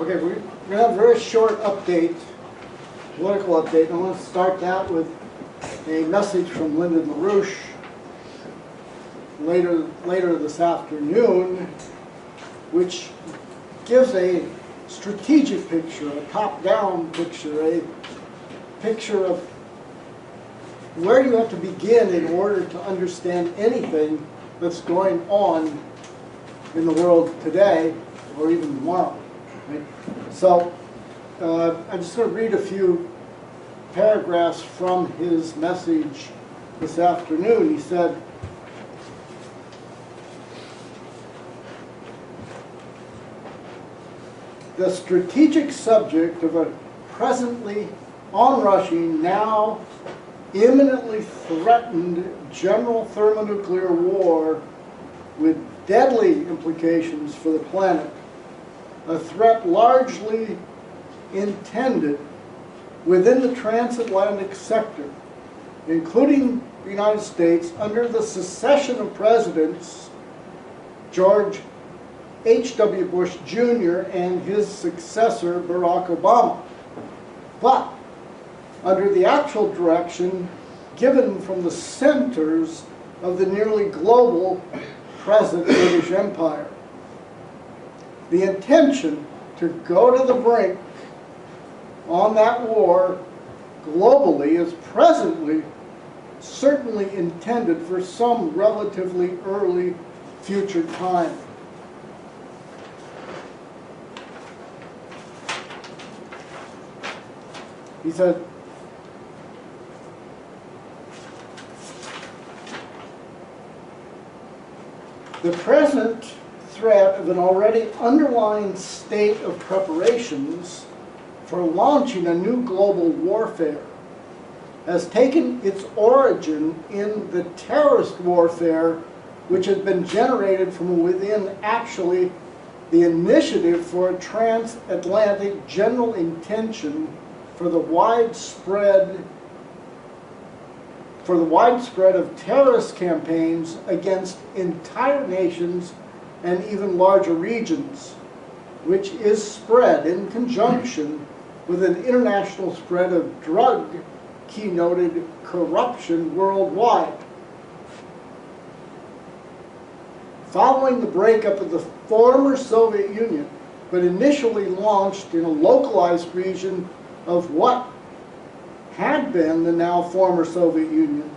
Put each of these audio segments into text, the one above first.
Okay, we're going to have a very short update, political update. I want to start that with a message from Lyndon LaRouche later this afternoon, which gives a strategic picture, a top-down picture, a picture of where you have to begin in order to understand anything that's going on in the world today or even tomorrow. Right? So I'm just going to read a few paragraphs from his message this afternoon. He said, "The strategic subject of a presently onrushing, now imminently threatened general thermonuclear war with deadly implications for the planet, a threat largely intended within the transatlantic sector, including the United States under the succession of presidents George H.W. Bush Jr. and his successor Barack Obama, but under the actual direction given from the centers of the nearly global present British Empire. The intention to go to the brink on that war globally is presently certainly intended for some relatively early future time." He said, "The present threat of an already underlying state of preparations for launching a new global warfare has taken its origin in the terrorist warfare which has been generated from within actually the initiative for a transatlantic general intention for the widespread of terrorist campaigns against entire nations and even larger regions, which is spread in conjunction with an international spread of drug-keynoted corruption worldwide. Following the breakup of the former Soviet Union, but initially launched in a localized region of what had been the now former Soviet Union.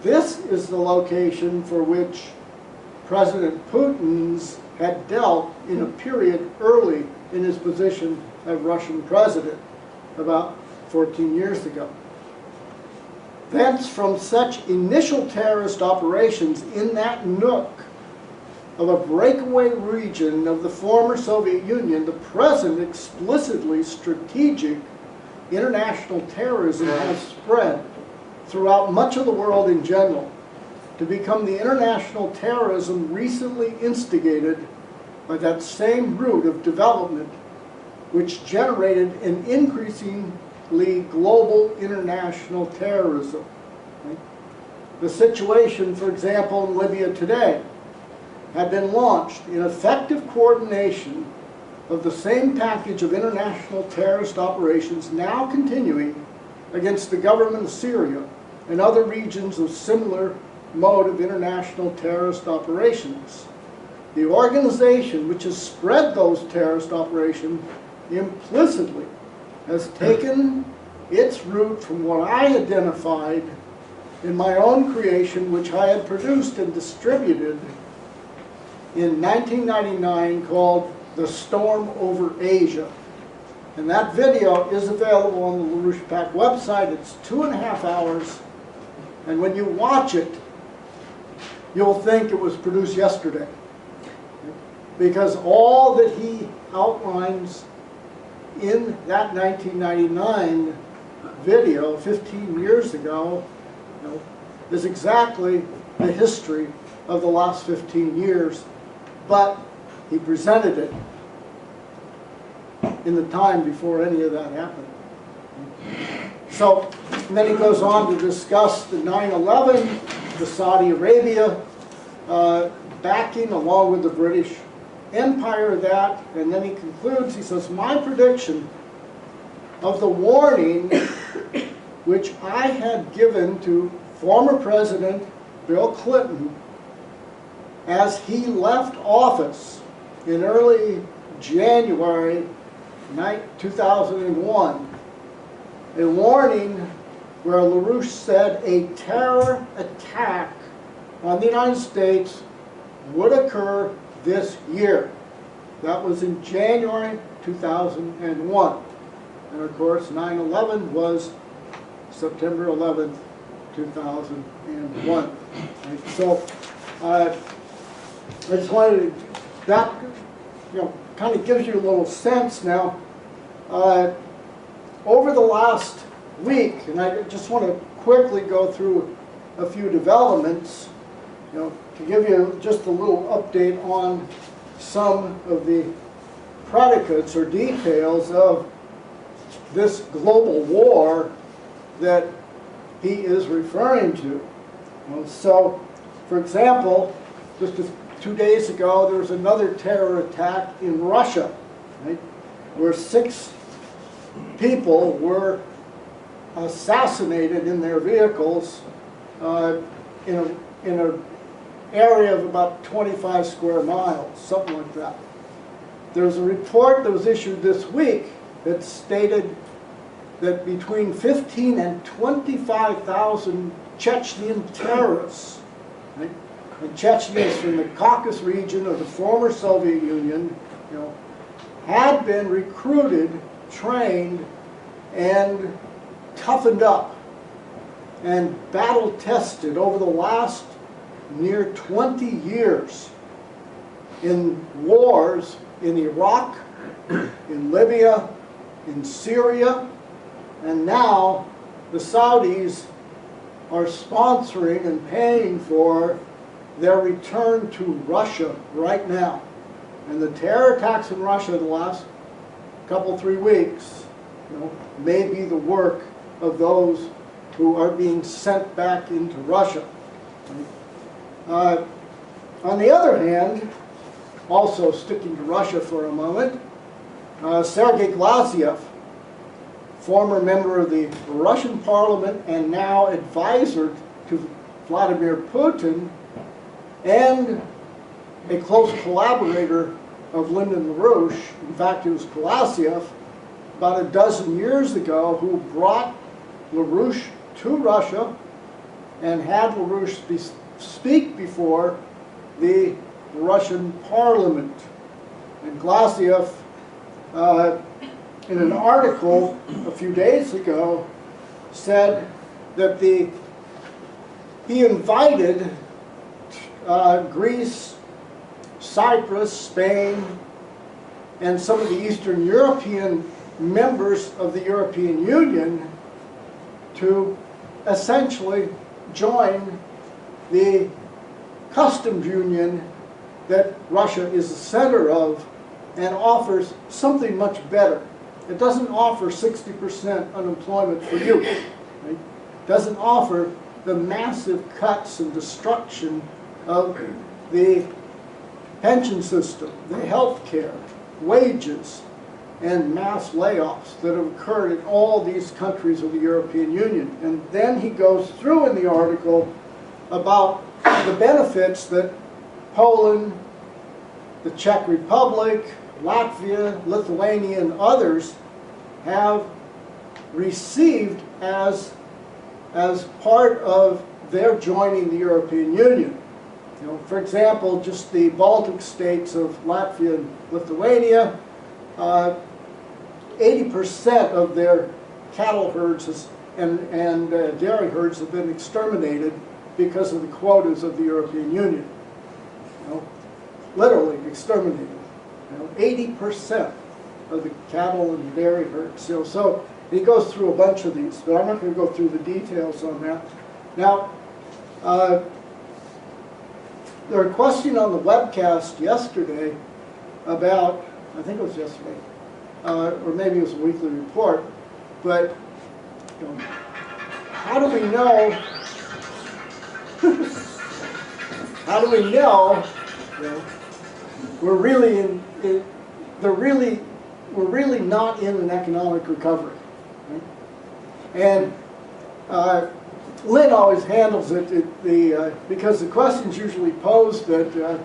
This is the location for which President Putin's had dealt in a period early in his position as Russian president, about 14 years ago. Thence, from such initial terrorist operations in that nook of a breakaway region of the former Soviet Union, the present explicitly strategic international terrorism has spread throughout much of the world in general to become the international terrorism recently instigated by that same route of development which generated an increasingly global international terrorism. Right? The situation, for example, in Libya today had been launched in effective coordination of the same package of international terrorist operations now continuing against the government of Syria and other regions of similar mode of international terrorist operations. The organization which has spread those terrorist operations implicitly has taken its root from what I identified in my own creation, which I had produced and distributed in 1999, called The Storm Over Asia. And that video is available on the LaRouche PAC website. It's 2.5 hours. And when you watch it, you'll think it was produced yesterday. Because all that he outlines in that 1999 video, 15 years ago, is exactly the history of the last 15 years. But he presented it in the time before any of that happened. So, and then he goes on to discuss the 9/11, the Saudi Arabia backing, along with the British empire that, and then he concludes, he says, my prediction of the warning which I had given to former President Bill Clinton as he left office in early January 2001, a warning where LaRouche said a terror attack on the United States would occur this year. That was in January 2001. And of course, 9/11 was September 11th, 2001. Right? So, I just wanted to, that, kind of gives you a little sense now. Over the last week, and I just want to quickly go through a few developments, to give you just a little update on some of the predicates or details of this global war that he is referring to. So, for example, just 2 days ago, there was another terror attack in Russia, right, where 6 people were assassinated in their vehicles in an area of about 25 square miles, something like that. There's a report that was issued this week that stated that between 15 and 25,000 Chechen terrorists, right? And Chechnya is from the Caucasus region of the former Soviet Union, had been recruited, trained, and toughened up and battle tested over the last near 20 years in wars in Iraq, in Libya, in Syria, and now the Saudis are sponsoring and paying for their return to Russia right now. And the terror attacks in Russia the last couple, 3 weeks, may be the work of those who are being sent back into Russia. On the other hand, also sticking to Russia for a moment, Sergei Glaziev, former member of the Russian parliament and now advisor to Vladimir Putin, and a close collaborator of Lyndon LaRouche, in fact it was Glaziev, about a dozen years ago, who brought LaRouche to Russia and had LaRouche speak before the Russian parliament. And Glaziev, in an article a few days ago, said that he invited Greece, Cyprus, Spain, and some of the Eastern European members of the European Union to essentially join the customs union that Russia is the center of and offers something much better. It doesn't offer 60% unemployment for youth. Right? It doesn't offer the massive cuts and destruction of the pension system, the health care, wages, and mass layoffs that have occurred in all these countries of the European Union. And then he goes through in the article about the benefits that Poland, the Czech Republic, Latvia, Lithuania, and others have received as part of their joining the European Union. For example, just the Baltic states of Latvia and Lithuania, 80% of their cattle herds and dairy herds have been exterminated because of the quotas of the European Union. Literally exterminated. 80% of the cattle and dairy herds. So he goes through a bunch of these, but I'm not going to go through the details on that. Now, there was a question on the webcast yesterday about, I think it was yesterday, or maybe it was a weekly report, but how do we know, we're really we're really not in an economic recovery. Right? And Lynn always handles it because the question's usually posed that you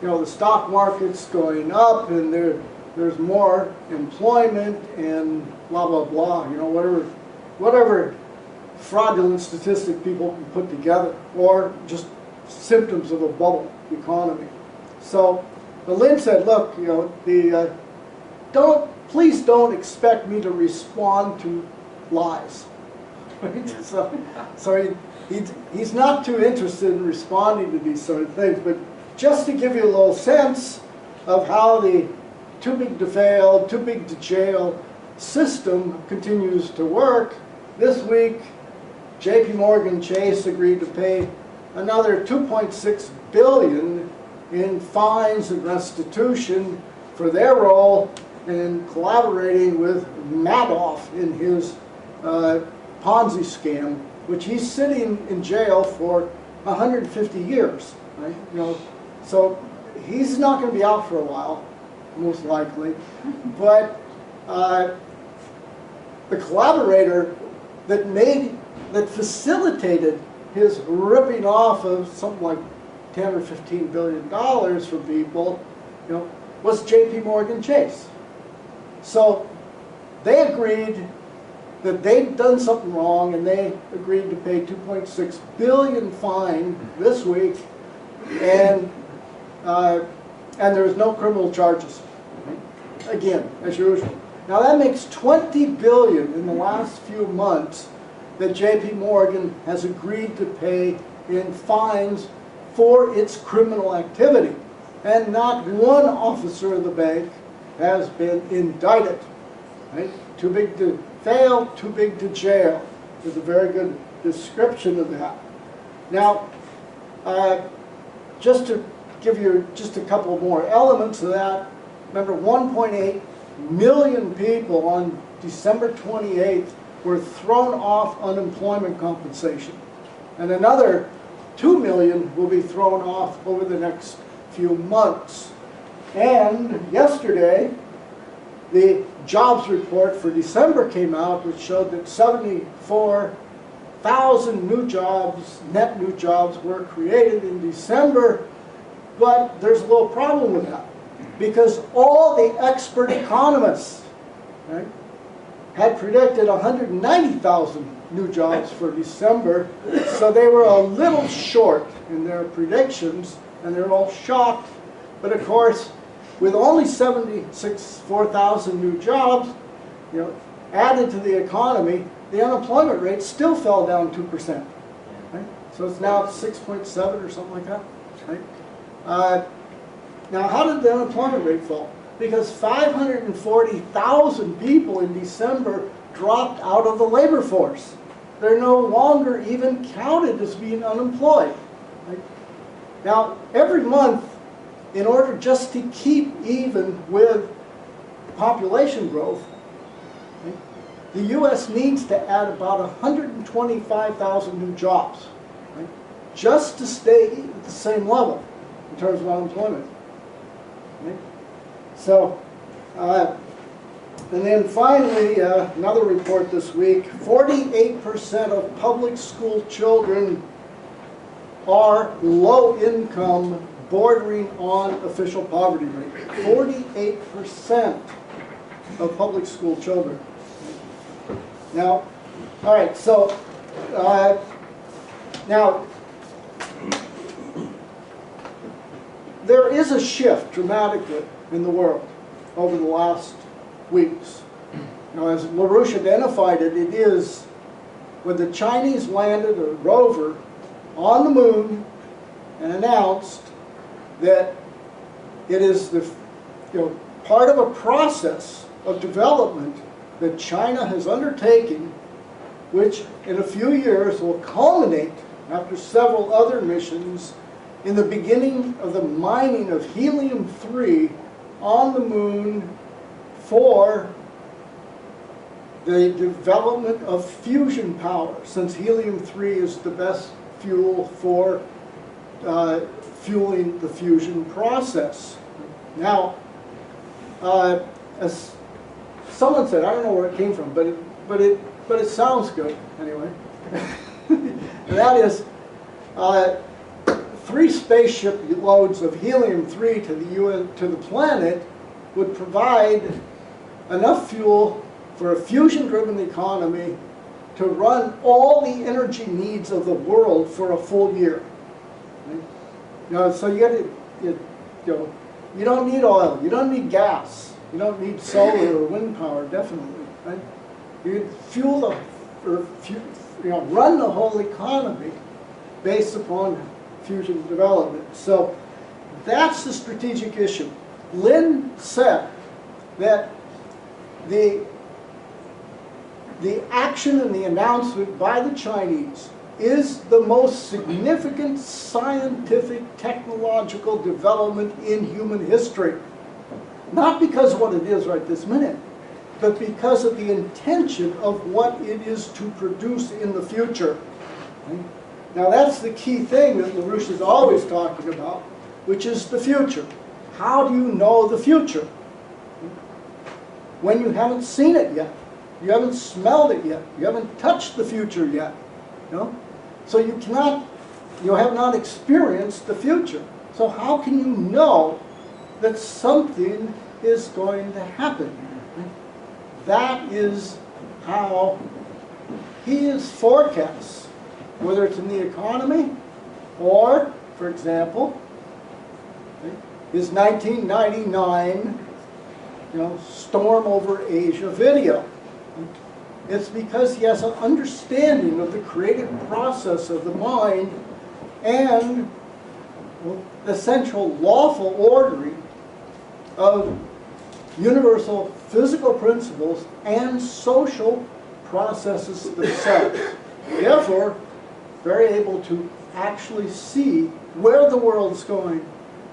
know, the stock market's going up and there's more employment and blah blah blah. You know, whatever fraudulent statistic people can put together, or just symptoms of a bubble economy. So, but Lynn said, look, you know, please don't expect me to respond to lies. Right? So he's not too interested in responding to these sort of things, but just to give you a little sense of how the too big to fail, too big to jail system continues to work, this week JP Morgan Chase agreed to pay another $2.6 billion in fines and restitution for their role in collaborating with Madoff in his Ponzi scam, which he's sitting in jail for 150 years. Right? You know, so he's not going to be out for a while, most likely. But the collaborator that facilitated his ripping off of something like 10 or 15 billion dollars from people, you know, was JP Morgan Chase. So they agreed that they'd done something wrong, and they agreed to pay 2.6 billion fine this week, and there was no criminal charges. Again, as usual. Now that makes 20 billion in the last few months that JP Morgan has agreed to pay in fines for its criminal activity. And not one officer of the bank has been indicted. Right? Too big to fail, too big to jail. There's a very good description of that. Now, just to give you just a couple more elements of that, remember 1.8 million people on December 28th were thrown off unemployment compensation. And another 2 million will be thrown off over the next few months. And yesterday, the jobs report for December came out, which showed that 74,000 new jobs, net new jobs, were created in December. But there's a little problem with that, because all the expert economists, right, had predicted 190,000 new jobs for December, so they were a little short in their predictions, and they're all shocked. But of course, with only 4,000 new jobs, you know, added to the economy, the unemployment rate still fell down 2%. Right? So it's now 6.7 or something like that. Right? Now, how did the unemployment rate fall? Because 540,000 people in December dropped out of the labor force. They're no longer even counted as being unemployed. Right? Now, every month, in order just to keep even with population growth, right, the U.S. needs to add about 125,000 new jobs, right, just to stay at the same level in terms of unemployment. Right? So, and then finally, another report this week, 48% of public school children are low income, bordering on official poverty rate. 48% of public school children. Now, all right, so now there is a shift dramatically in the world over the last weeks. Now, as LaRouche identified it, it is when the Chinese landed a rover on the moon and announced that it is the, part of a process of development that China has undertaken, which in a few years will culminate, after several other missions, in the beginning of the mining of helium-3 on the moon for the development of fusion power, since helium-3 is the best fuel for fueling the fusion process. Now, as someone said, I don't know where it came from, but it sounds good anyway. And that is 3 spaceship loads of helium-3 to the planet would provide enough fuel for a fusion-driven economy to run all the energy needs of the world for a full year. Right? You know, so you don't need oil, you don't need gas, you don't need solar or wind power, definitely. Right? You fuel run the whole economy based upon fusion development. So that's the strategic issue. Lin said that the action and the announcement by the Chinese is the most significant scientific, technological development in human history. Not because of what it is right this minute, but because of the intention of what it is to produce in the future. Now that's the key thing that LaRouche is always talking about, which is the future. How do you know the future? When you haven't seen it yet. You haven't smelled it yet. You haven't touched the future yet. You know? So you have not experienced the future. So how can you know that something is going to happen? That is how his forecasts, whether it's in the economy or, for example, his 1999 Storm over Asia video. It's because he has an understanding of the creative process of the mind and the central lawful ordering of universal physical principles and social processes themselves. Therefore, very able to actually see where the world is going.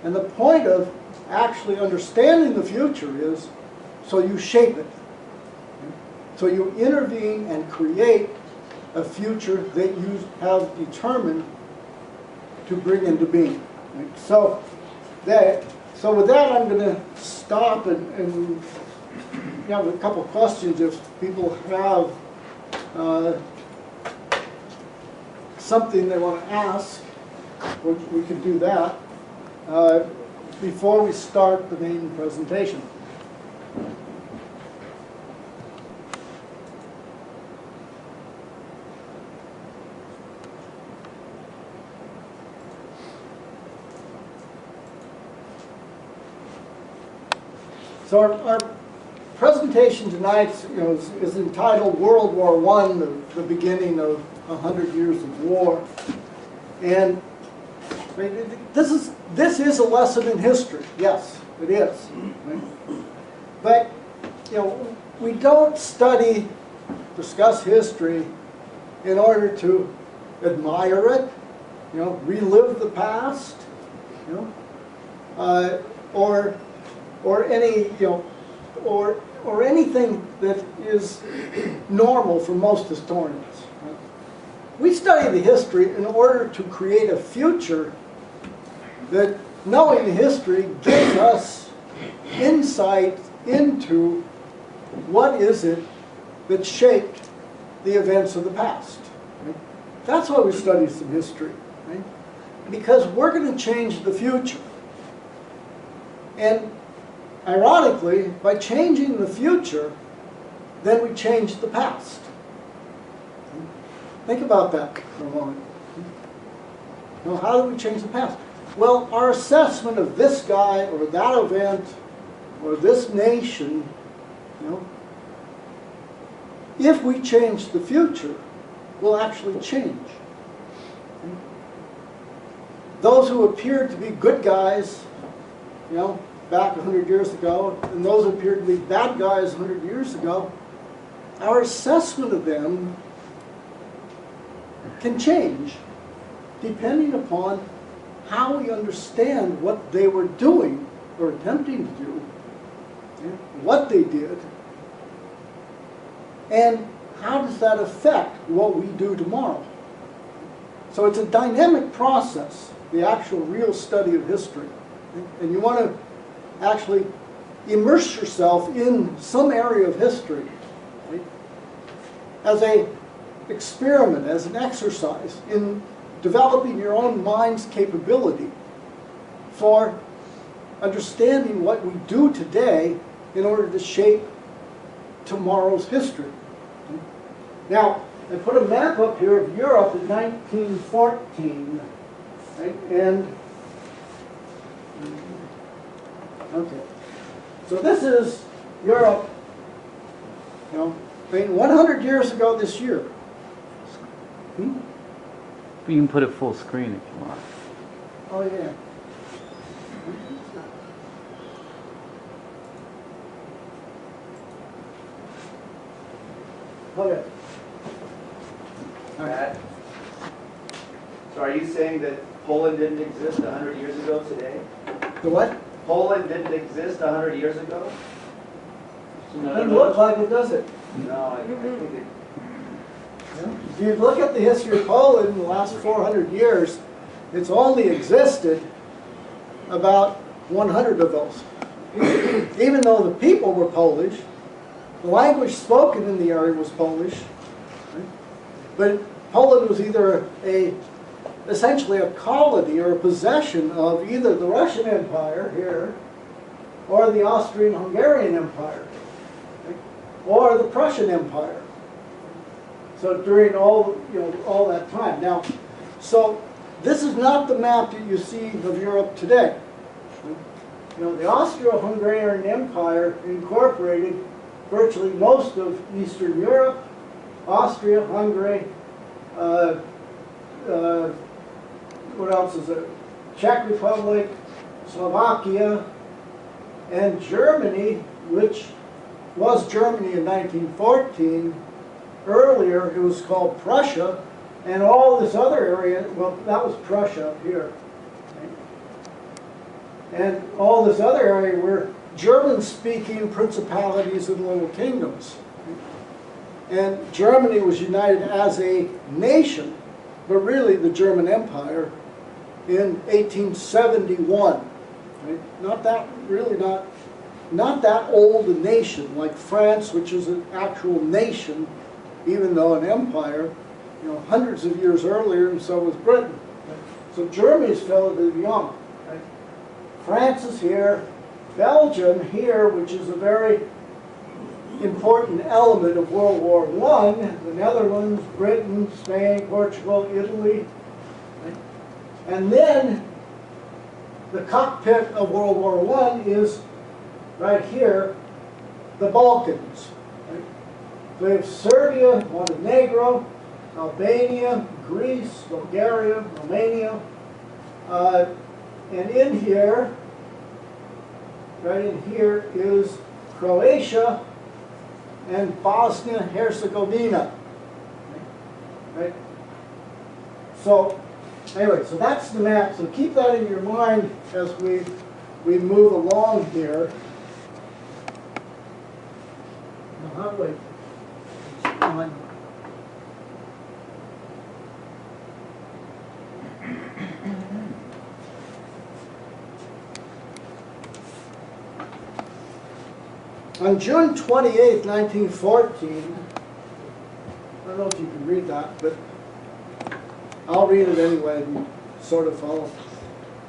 And the point of actually understanding the future is so you shape it. So you intervene and create a future that you have determined to bring into being. Right? So with that, I'm going to stop and have a couple questions if people have something they want to ask. We could do that before we start the main presentation. So our presentation tonight is entitled World War I, the beginning of 100 years of war. And this is a lesson in history. Yes, it is. But we don't discuss history in order to admire it, relive the past, or anything that is normal for most historians. We study the history in order to create a future that, knowing the history, gives us insight into what is it that shaped the events of the past. Right? That's why we study some history. Right? Because we're going to change the future. And ironically, by changing the future, then we change the past. Think about that for a moment. Now, how do we change the past? Well, our assessment of this guy or that event or this nation, if we change the future, will actually change. Those who appeared to be good guys, back 100 years ago, and those who appeared to be bad guys 100 years ago, our assessment of them can change depending upon how we understand what they were doing or attempting to do, what they did, and how does that affect what we do tomorrow. So it's a dynamic process, the actual real study of history. And you want to actually immerse yourself in some area of history, right, as an experiment, as an exercise in developing your own mind's capability for understanding what we do today in order to shape tomorrow's history. Now, I put a map up here of Europe in 1914, right, and okay, so this is Europe, you know, I mean, 100 years ago this year. You can put it full screen if you want. Oh, yeah. Okay. Matt, so are you saying that Poland didn't exist 100 years ago today? The what? Poland didn't exist 100 years ago? Doesn't look like it, does it? No, I think it... If you look at the history of Poland in the last 400 years, it's only existed about 100 of those. Even though the people were Polish, the language spoken in the area was Polish, right? But Poland was either essentially a colony or a possession of either the Russian Empire here, or the Austrian-Hungarian Empire, right? Or the Prussian Empire. So during all that time. Now, so this is not the map that you see of Europe today. You know, the Austro-Hungarian Empire incorporated virtually most of Eastern Europe, Austria, Hungary, what else is there? Czech Republic, Slovakia, and Germany, which was Germany in 1914. Earlier, it was called Prussia, and all this other area, well, that was Prussia up here. And all this other area were German-speaking principalities and little kingdoms. And Germany was united as a nation, but really the German Empire, in 1871. Right? Not that old a nation like France, which is an actual nation, even though an empire, you know, hundreds of years earlier, and so was Britain. Right? So Germany is relatively young. Right? France is here, Belgium here, which is a very important element of World War I, the Netherlands, Britain, Spain, Portugal, Italy. Right? And then the cockpit of World War I is right here, the Balkans. Right? So we have Serbia, Montenegro, Albania, Greece, Bulgaria, Romania, and in here, right in here is Croatia and Bosnia-Herzegovina. Right? So, anyway, so that's the map. So keep that in your mind as we move along here. Wait. On June 28, 1914, I don't know if you can read that, but I'll read it anyway and sort of follow.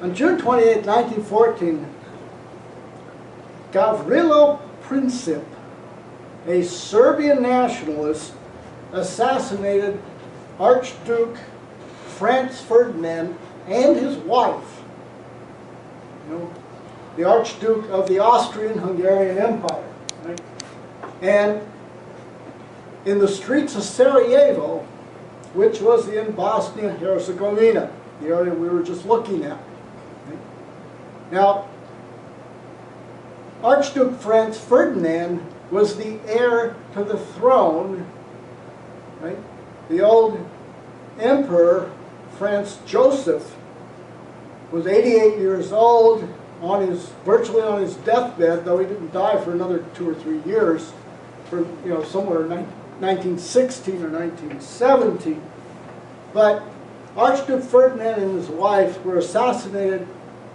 On June 28, 1914, Gavrilo Princip, a Serbian nationalist, assassinated Archduke Franz Ferdinand and his wife, you know, the Archduke of the Austrian-Hungarian Empire. Right? And in the streets of Sarajevo, which was in Bosnia-Herzegovina, the area we were just looking at. Right? Now, Archduke Franz Ferdinand was the heir to the throne. Right? The old emperor, Franz Joseph, was 88 years old, virtually on his deathbed, though he didn't die for another 2 or 3 years, for somewhere in 1916 or 1917. But Archduke Ferdinand and his wife were assassinated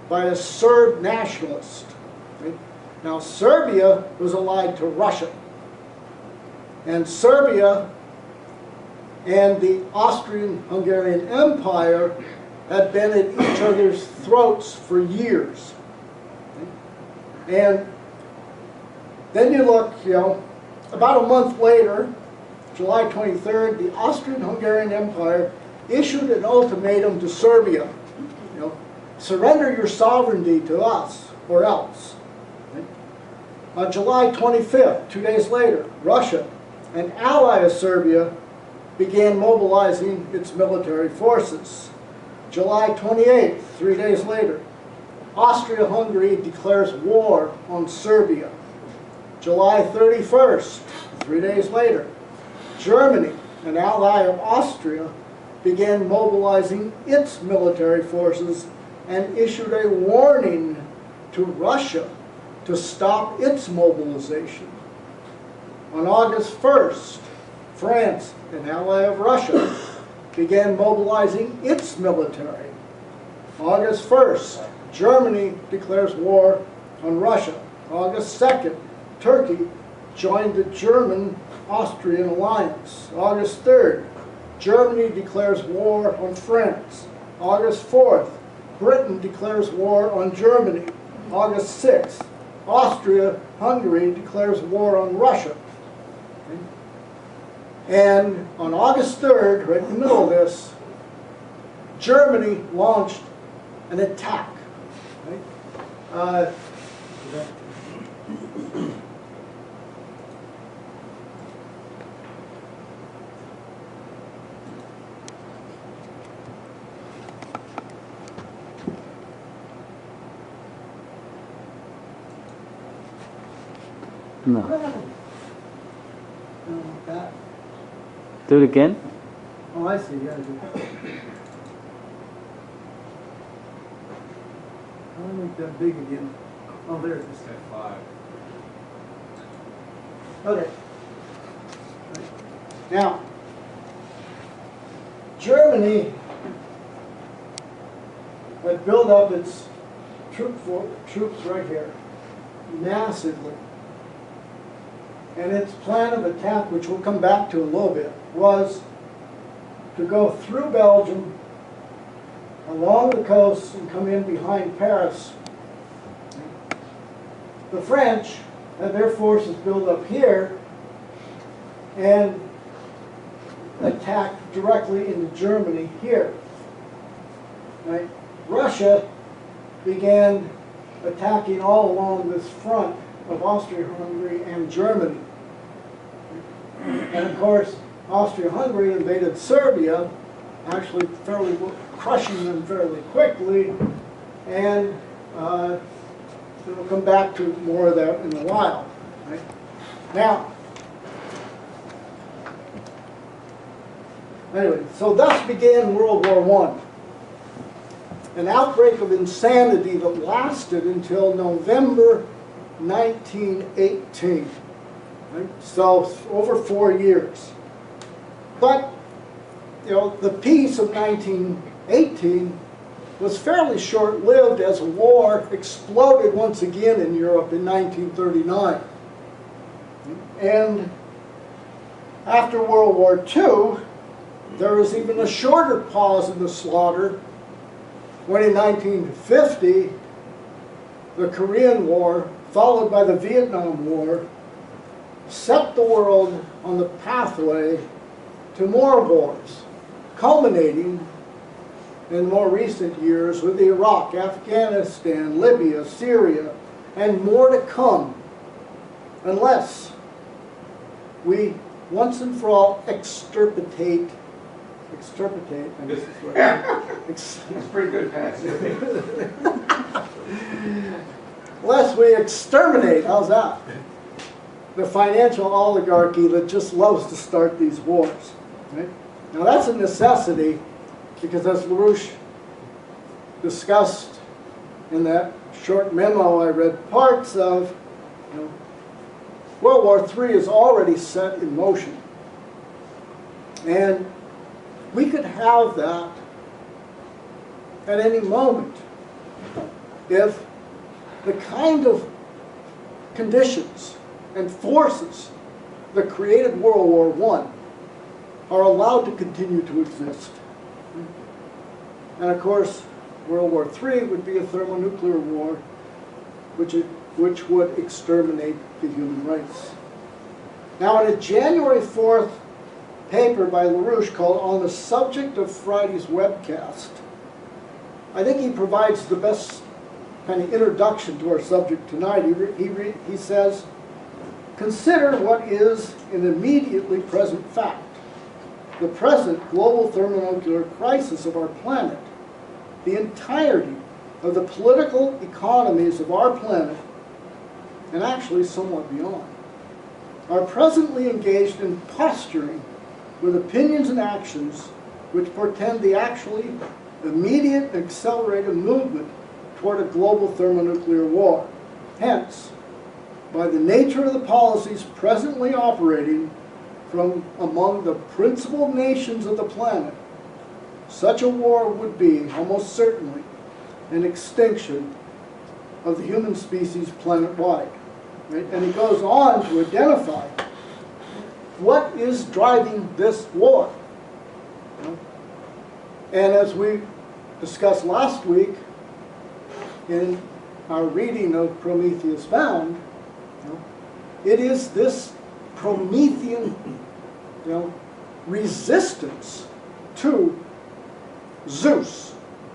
by a Serb nationalist. Right? Now Serbia was allied to Russia. And Serbia and the Austrian-Hungarian Empire had been at each other's throats for years. And then you look, about a month later, July 23rd, the Austrian-Hungarian Empire issued an ultimatum to Serbia. Surrender your sovereignty to us or else. On July 25th, 2 days later, Russia, an ally of Serbia, began mobilizing its military forces. July 28th, 3 days later, Austria-Hungary declares war on Serbia. July 31st, 3 days later, Germany, an ally of Austria, began mobilizing its military forces and issued a warning to Russia to stop its mobilization. On August 1st, France, an ally of Russia, began mobilizing its military. August 1st, Germany declares war on Russia. August 2nd, Turkey joined the German-Austrian alliance. August 3rd, Germany declares war on France. August 4th, Britain declares war on Germany. August 6th, Austria-Hungary declares war on Russia. And on August 3rd, right in the middle of this, Germany launched an attack. Right? No. That. Do it again? Oh, I see. Yeah, I do. I'll make that big again. Oh, there it is. Step 5. Okay. Now, Germany had built up its troops right here, massively. And its plan of attack, which we'll come back to in a little bit, was to go through Belgium, along the coast, and come in behind Paris. The French had their forces built up here and attacked directly into Germany here. Right? Russia began attacking all along this front of Austria-Hungary and Germany. And of course, Austria-Hungary invaded Serbia, actually crushing them fairly quickly, and we'll come back to more of that in a while. Right? Now, anyway, so thus began World War I, an outbreak of insanity that lasted until November 1918. Right? So over 4 years. But, the peace of 1918 was fairly short-lived as war exploded once again in Europe in 1939. And after World War II, there was even a shorter pause in the slaughter when in 1950, the Korean War, followed by the Vietnam War, set the world on the pathway to more wars, culminating in more recent years with Iraq, Afghanistan, Libya, Syria, and more to come, unless we once and for all extirpate, I guess is what That's pretty good, Pat. unless we exterminate, how's that? The financial oligarchy that just loves to start these wars. Right? Now that's a necessity because as LaRouche discussed in that short memo I read parts of, World War III is already set in motion. And we could have that at any moment if the kind of conditions and forces that created World War I are allowed to continue to exist. And of course, World War III would be a thermonuclear war, which would exterminate the human race. Now, in a January 4th paper by LaRouche called On the Subject of Friday's Webcast, I think he provides the best kind of introduction to our subject tonight. He says, consider what is an immediately present fact. The present global thermonuclear crisis of our planet, the entirety of the political economies of our planet, and actually somewhat beyond, are presently engaged in posturing with opinions and actions which portend the actually immediate accelerated movement toward a global thermonuclear war. Hence, by the nature of the policies presently operating from among the principal nations of the planet, such a war would be, almost certainly, an extinction of the human species planet-wide. Right? And he goes on to identify what is driving this war. And as we discussed last week in our reading of Prometheus Bound, it is this Promethean resistance to Zeus,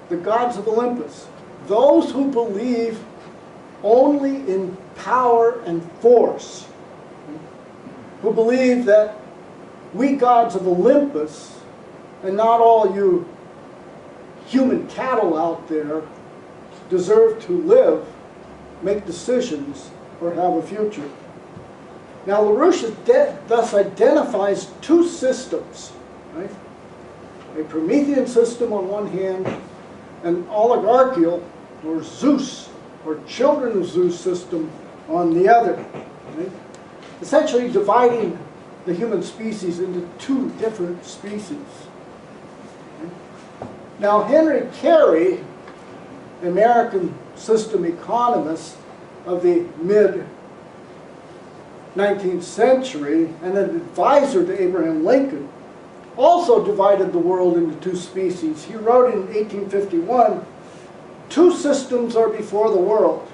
the gods of Olympus, those who believe only in power and force, who believe that we gods of Olympus, and not all you human cattle out there, deserve to live, make decisions, or have a future. Now, LaRouche thus identifies two systems, right? A Promethean system on one hand, an oligarchical, or Zeus, or children of Zeus system on the other. Right? Essentially dividing the human species into two different species. Right? Now, Henry Carey, the American system economist of the mid-19th century, and an advisor to Abraham Lincoln, also divided the world into two species. He wrote in 1851, two systems are before the world.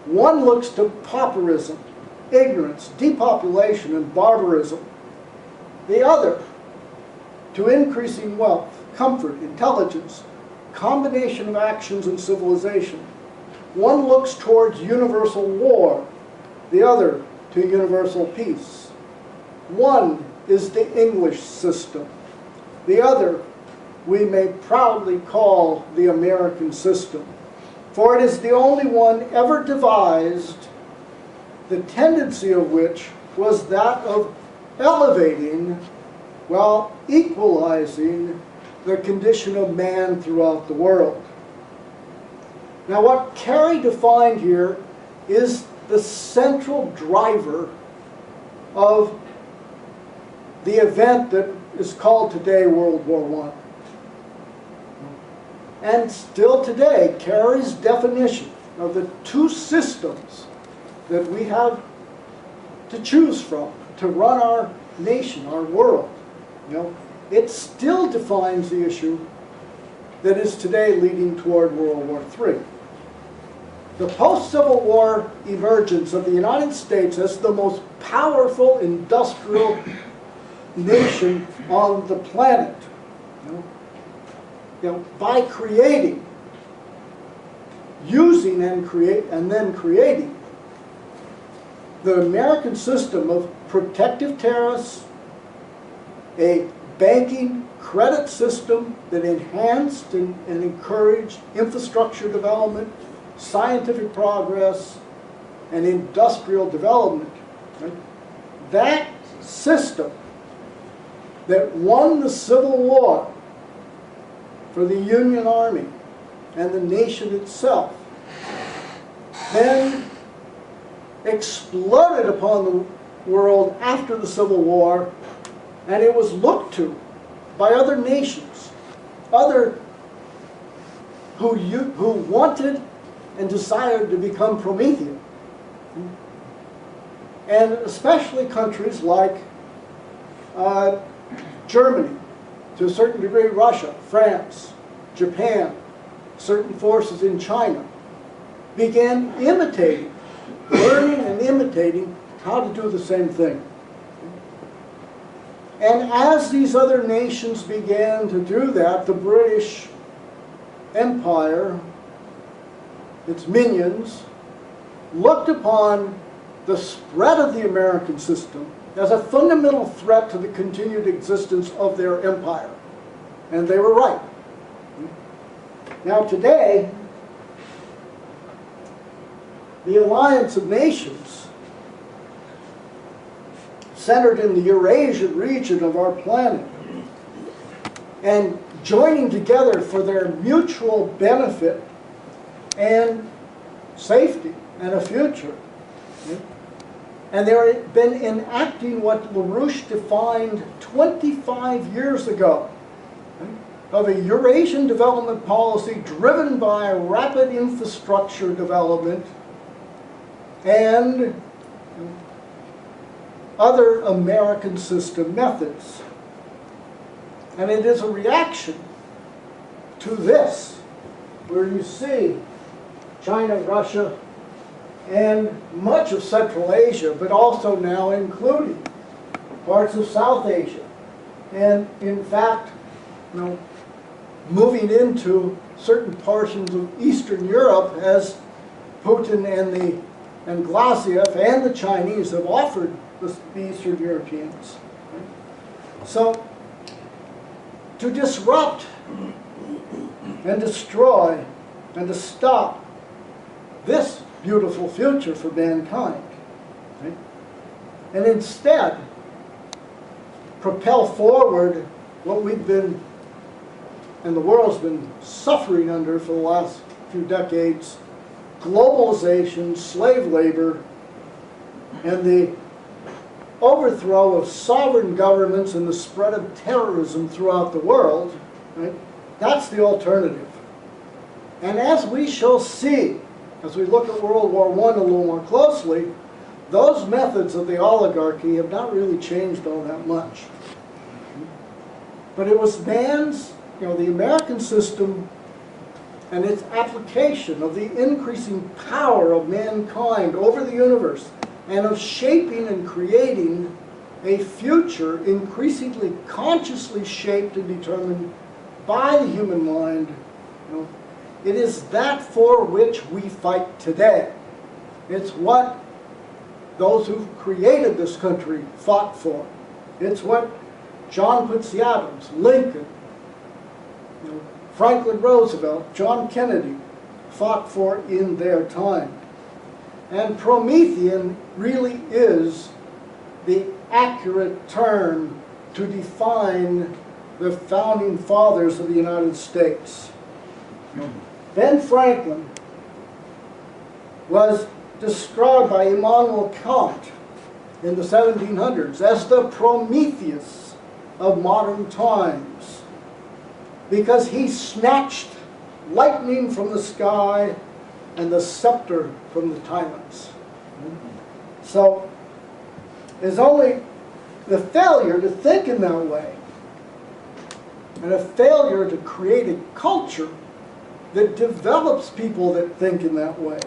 One looks to pauperism, ignorance, depopulation, and barbarism. The other to increasing wealth, comfort, intelligence, combination of actions and civilization. One looks towards universal war, the other to universal peace. One is the English system. The other we may proudly call the American system, for it is the only one ever devised, the tendency of which was that of elevating while equalizing the condition of man throughout the world. Now, what Carey defined here is the central driver of the event that is called today World War I. And still today, Carey's definition of the two systems that we have to choose from to run our nation, our world, it still defines the issue that is today leading toward World War III. The post-Civil War emergence of the United States as the most powerful industrial nation on the planet, by creating, using and then creating the American system of protective tariffs, a banking credit system that enhanced and encouraged infrastructure development, scientific progress, and industrial development. Right? That system that won the Civil War for the Union Army and the nation itself then exploded upon the world after the Civil War, and it was looked to by other nations, who wanted and desired to become Promethean. and especially countries like Germany, to a certain degree Russia, France, Japan, certain forces in China, began imitating, learning and imitating how to do the same thing. And as these other nations began to do that, the British Empire, its minions, looked upon the spread of the American system as a fundamental threat to the continued existence of their empire. And they were right. Now today, the Alliance of Nations, centered in the Eurasian region of our planet, and joining together for their mutual benefit and safety and a future. And they've been enacting what LaRouche defined 25 years ago, of a Eurasian development policy driven by rapid infrastructure development and other American system methods. And it is a reaction to this, where you see China, Russia, and much of Central Asia, but also now including parts of South Asia. And in fact, moving into certain portions of Eastern Europe, as Putin and Glaziev and the Chinese have offered the Eastern Europeans. So, to disrupt and destroy and to stop this beautiful future for mankind, right? And instead propel forward what we've been and the world's been suffering under for the last few decades: globalization, slave labor, and the overthrow of sovereign governments and the spread of terrorism throughout the world. Right? That's the alternative. And as we shall see, as we look at World War I a little more closely, those methods of the oligarchy have not really changed all that much. But it was man's, the American system and its application of the increasing power of mankind over the universe and of shaping and creating a future increasingly consciously shaped and determined by the human mind. It is that for which we fight today. It's what those who created this country fought for. It's what John Quincy Adams, Lincoln, Franklin Roosevelt, John Kennedy fought for in their time. And Promethean really is the accurate term to define the founding fathers of the United States. Ben Franklin was described by Immanuel Kant in the 1700s as the Prometheus of modern times, because he snatched lightning from the sky and the scepter from the tyrants. So it's only the failure to think in that way and a failure to create a culture that develops people that think in that way,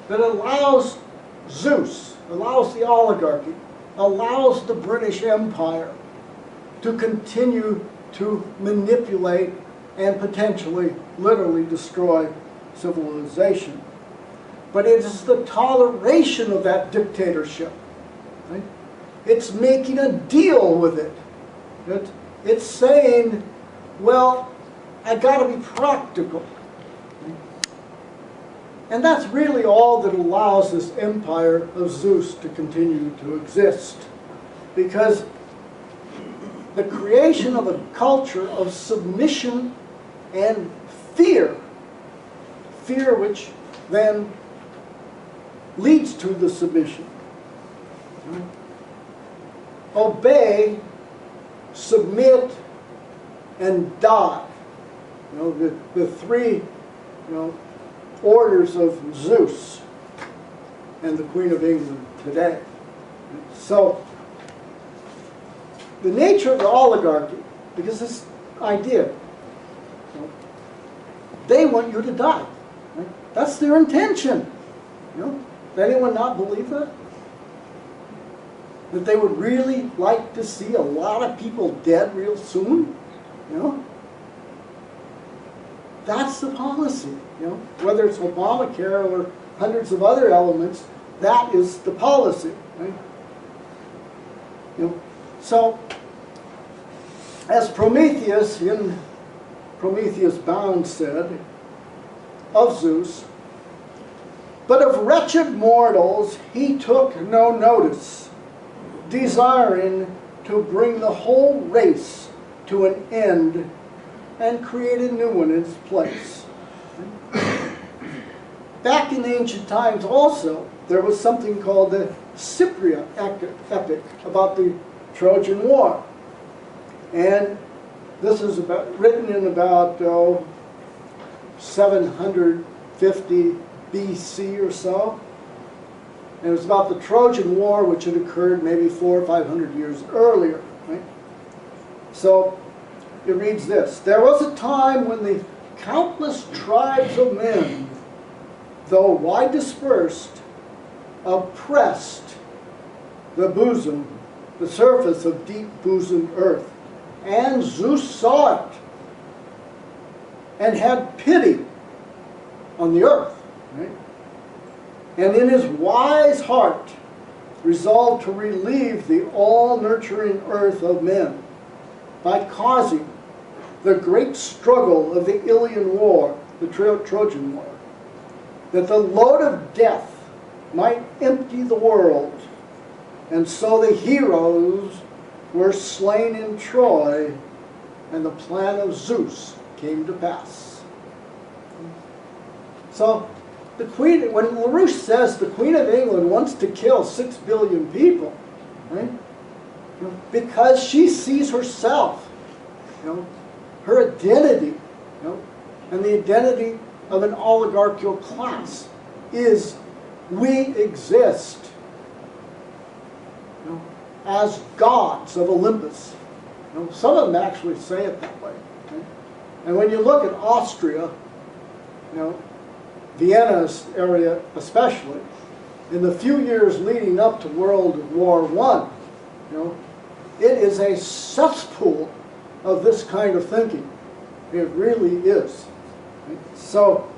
that allows Zeus, allows the oligarchy, allows the British Empire to continue to manipulate and potentially, literally destroy civilization. But it is the toleration of that dictatorship. Right? It's making a deal with it. It's saying, well, I got to be practical. And that's really all that allows this empire of Zeus to continue to exist. Because the creation of a culture of submission and fear, fear which then leads to the submission. Obey, submit, and die. The three orders of Zeus and the Queen of England. today. So, the nature of the oligarchy, because this idea, they want you to die. Right? That's their intention. Does anyone not believe that? That they would really like to see a lot of people dead real soon? That's the policy. Whether it's Obamacare or hundreds of other elements, that is the policy. Right? So, as Prometheus in Prometheus Bound said of Zeus, but of wretched mortals he took no notice, desiring to bring the whole race to an end and create a new one in its place. Back in ancient times also, there was something called the Cypriot epic about the Trojan War. And this is written in about 750 BC or so. And it was about the Trojan War, which had occurred maybe 400 or 500 years earlier. Right? So it reads this: there was a time when the countless tribes of men, though wide dispersed, oppressed the surface of deep-bosomed earth. And Zeus saw it and had pity on the earth. Right? And in his wise heart resolved to relieve the all-nurturing earth of men by causing the great struggle of the Ilian War, the Trojan War, that the load of death might empty the world. And so the heroes were slain in Troy, and the plan of Zeus came to pass. So, the Queen, when LaRouche says the Queen of England wants to kill 6 billion people, right? Because she sees herself, her identity, and the identity of an oligarchical class is we exist as gods of Olympus. Some of them actually say it that way. Right? And when you look at Austria, Vienna area especially, in the few years leading up to World War I, it is a cesspool of this kind of thinking. It really is. Right? So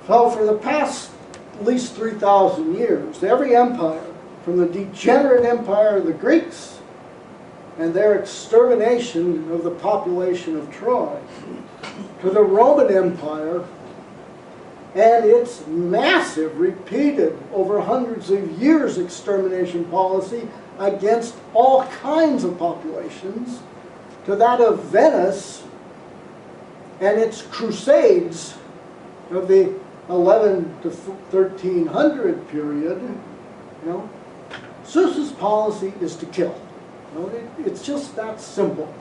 for the past at least 3,000 years, every empire, from the degenerate empire of the Greeks and their extermination of the population of Troy, to the Roman Empire and its massive, repeated, over hundreds of years extermination policy against all kinds of populations, to that of Venice and its crusades of the 11 to 1300 period, Zeus's policy is to kill. It's just that simple.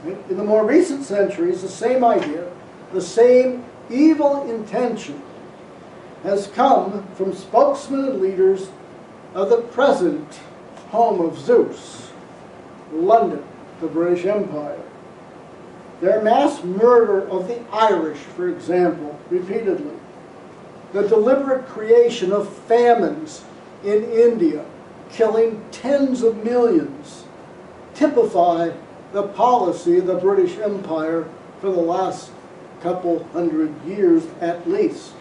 Right? In the more recent centuries, the same idea, the same evil intention has come from spokesmen and leaders of the present home of Zeus, London, the British Empire. Their mass murder of the Irish, for example, repeatedly. The deliberate creation of famines in India, killing tens of millions, typify the policy of the British Empire for the last couple hundred years at least.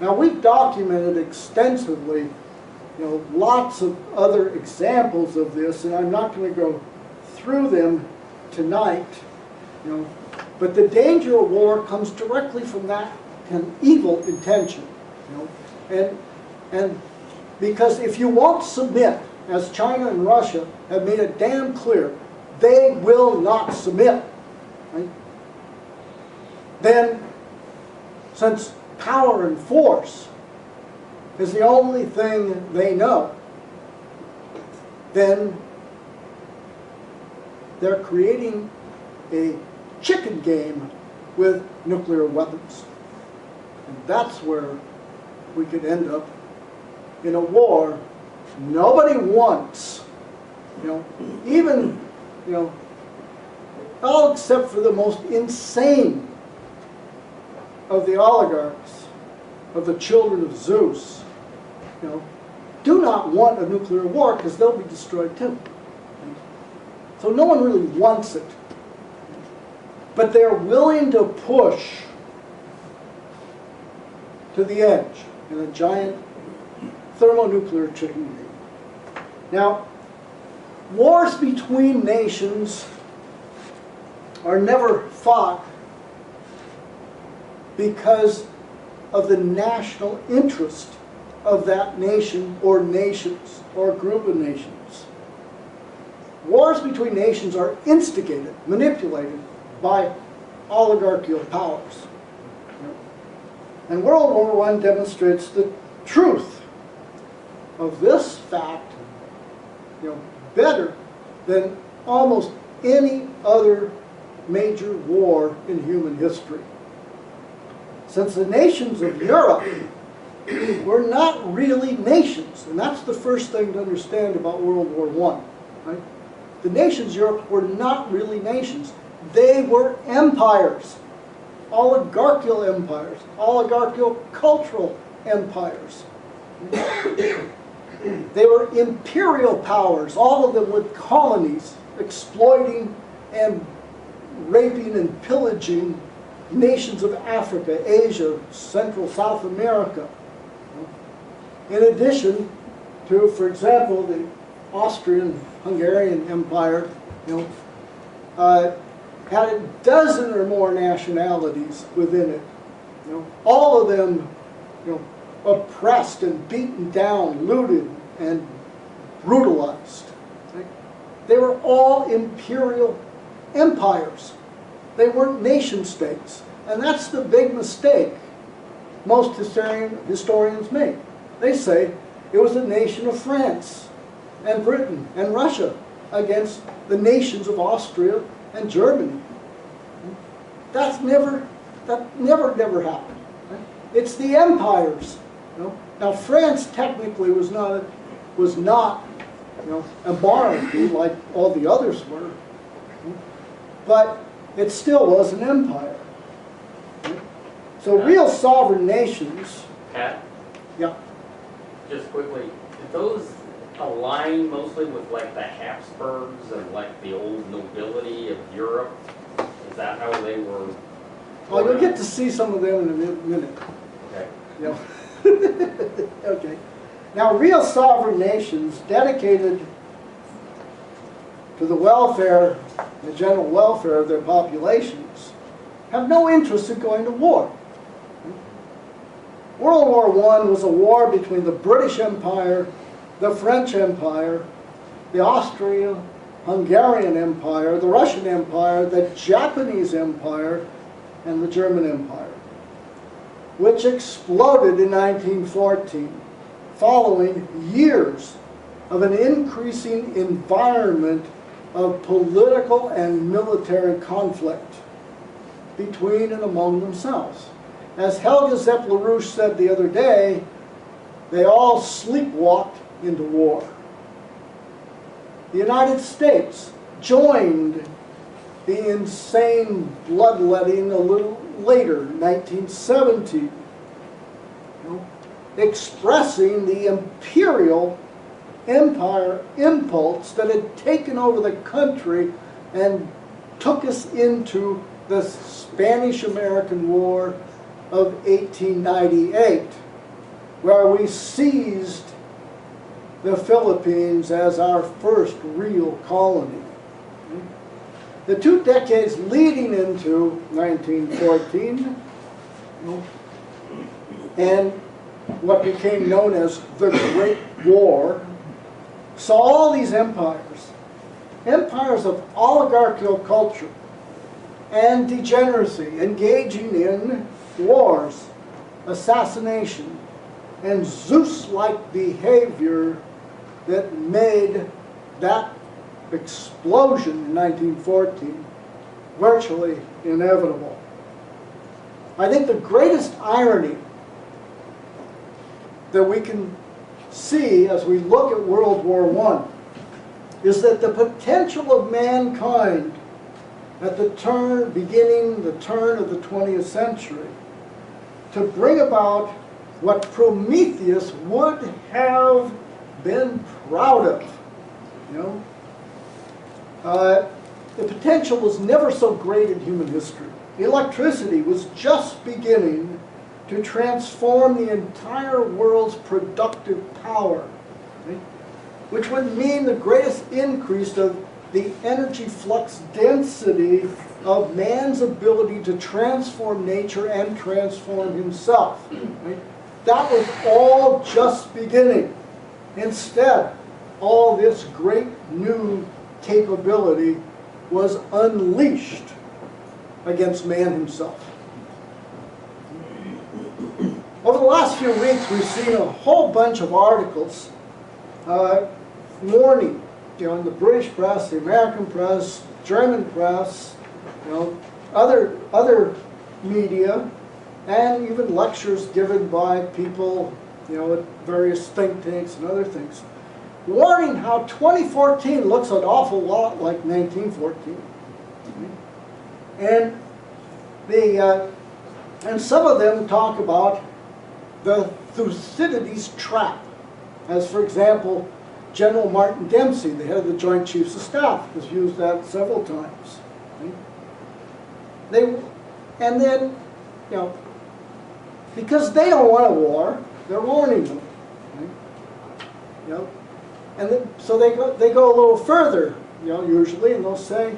Now, we've documented extensively, lots of other examples of this, and I'm not going to go through them tonight, but the danger of war comes directly from that evil intention, and because if you won't submit, as China and Russia have made it damn clear, they will not submit. Right? Then, since power and force is the only thing they know, then they're creating a chicken game with nuclear weapons. And that's where we could end up in a war Nobody wants, even, all except for the most insane of the oligarchs, of the children of Zeus, do not want a nuclear war because they'll be destroyed too. So no one really wants it. But they're willing to push to the edge in a giant thermonuclear chicken game. Now, wars between nations are never fought because of the national interest of that nation or nations or group of nations. Wars between nations are instigated, manipulated by oligarchical powers. And World War I demonstrates the truth of this fact, better than almost any other major war in human history. Since the nations of Europe were not really nations, and that's the first thing to understand about World War I. Right? The nations of Europe were not really nations. They were empires, oligarchical empires, oligarchical cultural empires. They were imperial powers, all of them with colonies, exploiting and raping and pillaging nations of Africa, Asia, Central, South America. In addition to, for example, the Austrian-Hungarian Empire, had a dozen or more nationalities within it. All of them, oppressed and beaten down, looted and brutalized. Right? They were all imperial empires. They weren't nation states. And that's the big mistake most historians make. They say it was the nation of France and Britain and Russia against the nations of Austria and Germany. That never happened. Right? It's the empires. Now France technically was not a monarchy like all the others were, but it still was an empire. So real sovereign nations. Pat? Yeah. Just quickly, did those align mostly with like the Habsburgs and like the old nobility of Europe? Is that how they were? Well, you'll get to see some of them in a minute. Okay. Yeah. Okay. Now, real sovereign nations dedicated to the welfare, the general welfare of their populations, have no interest in going to war. World War I was a war between the British Empire, the French Empire, the Austro-Hungarian Empire, the Russian Empire, the Japanese Empire, and the German Empire, which exploded in 1914, following years of an increasing environment of political and military conflict between and among themselves. As Helga Zepp-LaRouche said the other day, they all sleepwalked into war. The United States joined the insane bloodletting a little later, 1917, expressing the imperial empire impulse that had taken over the country and took us into the Spanish-American War of 1898, where we seized the Philippines as our first real colony. The 2 decades leading into 1914 and what became known as the Great War saw all these empires of oligarchical culture and degeneracy engaging in wars, assassination, and Zeus-like behavior that made that explosion in 1914 virtually inevitable. I think the greatest irony that we can see as we look at World War I is that the potential of mankind at the turn of the 20th century to bring about what Prometheus would have been proud of. You know, the potential was never so great in human history. Electricity was just beginning to transform the entire world's productive power, right? Which would mean the greatest increase of the energy flux density of man's ability to transform nature and transform himself. Right? That was all just beginning. Instead, all this great new capability was unleashed against man himself. Over the last few weeks, we've seen a whole bunch of articles warning, in the British press, the American press, German press, other media, and even lectures given by people, at various think tanks and other things, warning how 2014 looks an awful lot like 1914. And some of them talk about the Thucydides trap, as for example, General Martin Dempsey, the head of the Joint Chiefs of Staff, has used that several times. And then, because they don't want a war, they're warning them. And then, so they go a little further, usually, and they'll say,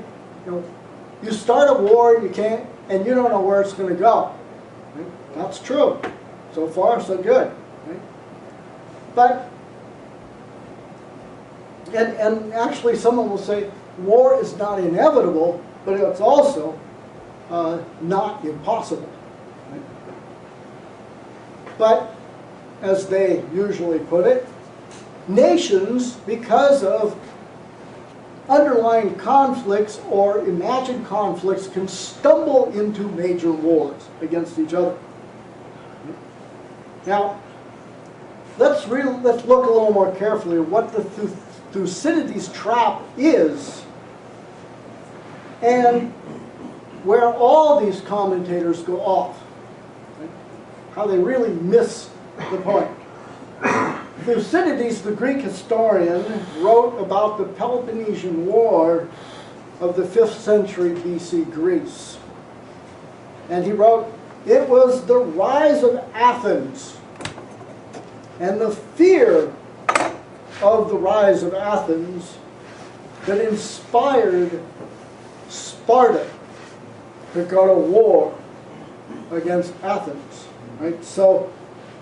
you start a war and you don't know where it's going to go. Right? That's true. So far, so good. Right? But, and actually someone will say, war is not inevitable, but it's also not impossible. Right? But, as they usually put it, nations, because of underlying conflicts or imagined conflicts, can stumble into major wars against each other. Now, let's look a little more carefully at what the Thucydides trap is, and where all these commentators go off, right? How they really miss the point. Thucydides, the Greek historian, wrote about the Peloponnesian War of the 5th century BC Greece. And he wrote, "It was the rise of Athens and the fear of the rise of Athens that inspired Sparta to go to war against Athens." Right? So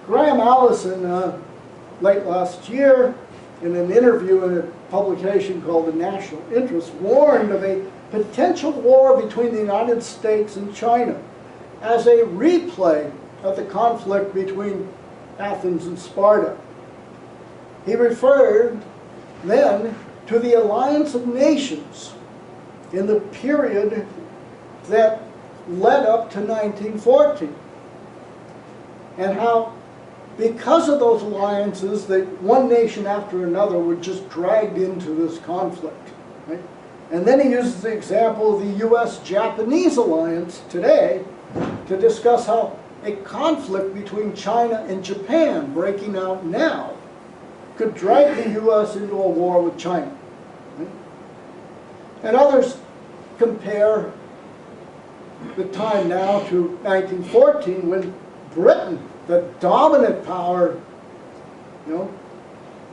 Graham Allison, late last year, in an interview in a publication called The National Interest, warned of a potential war between the United States and China as a replay of the conflict between Athens and Sparta. He referred then to the alliance of nations in the period that led up to 1914, and how because of those alliances, that one nation after another were just dragged into this conflict. Right? And then he uses the example of the U.S.-Japanese alliance today to discuss how a conflict between China and Japan breaking out now could drag the U.S. into a war with China. Right? And others compare the time now to 1914, when Britain, the dominant power,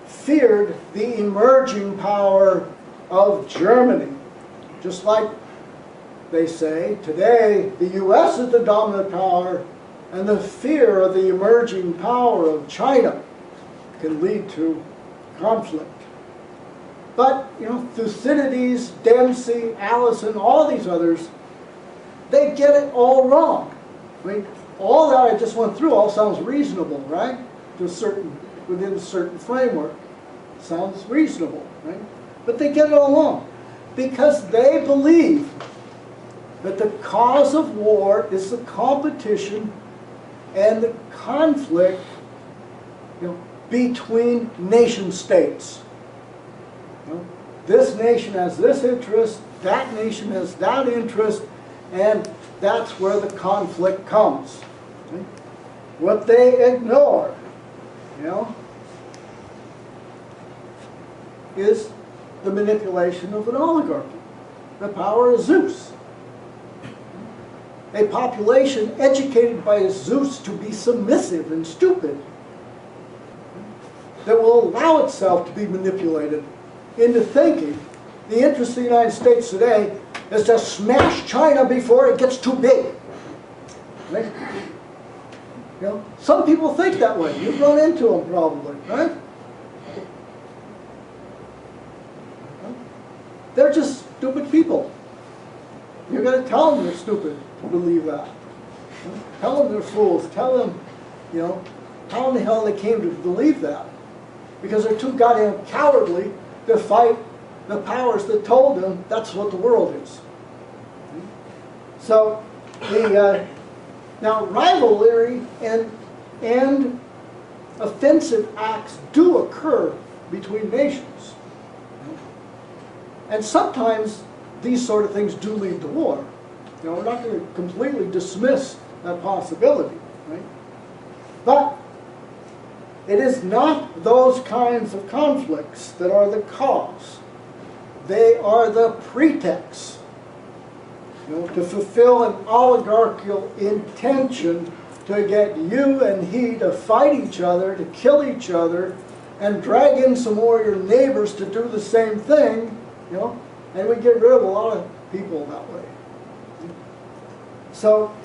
feared the emerging power of Germany. Just like they say, today the U.S. is the dominant power, and the fear of the emerging power of China can lead to conflict. But, Thucydides, Dempsey, Allison, all these others, they get it all wrong. I mean, all that I just went through all sounds reasonable, right? Within a certain framework. Sounds reasonable, right? But they get it all wrong. Because they believe that the cause of war is the competition and the conflict, between nation states. You know, this nation has this interest, that nation has that interest, and that's where the conflict comes. Okay? What they ignore, you know, is the manipulation of an oligarchy, the power of Zeus. A population educated by Zeus to be submissive and stupid, that will allow itself to be manipulated into thinking the interest of the United States today is to smash China before it gets too big. Right? You know, some people think that way. You've run into them probably, right? They're just stupid people. You're going to tell them they're stupid to believe that. Tell them they're fools. Tell them, you know, how in the hell they came to believe that. Because they're too goddamn cowardly to fight the powers that told them that's what the world is. So, now rivalry and offensive acts do occur between nations. And sometimes these sort of things do lead to war. You know, we're not going to completely dismiss that possibility, right? But it is not those kinds of conflicts that are the cause. They are the pretext, you know, to fulfill an oligarchical intention to get you and he to fight each other, to kill each other, and drag in some more of your neighbors to do the same thing, you know, and we get rid of a lot of people that way. So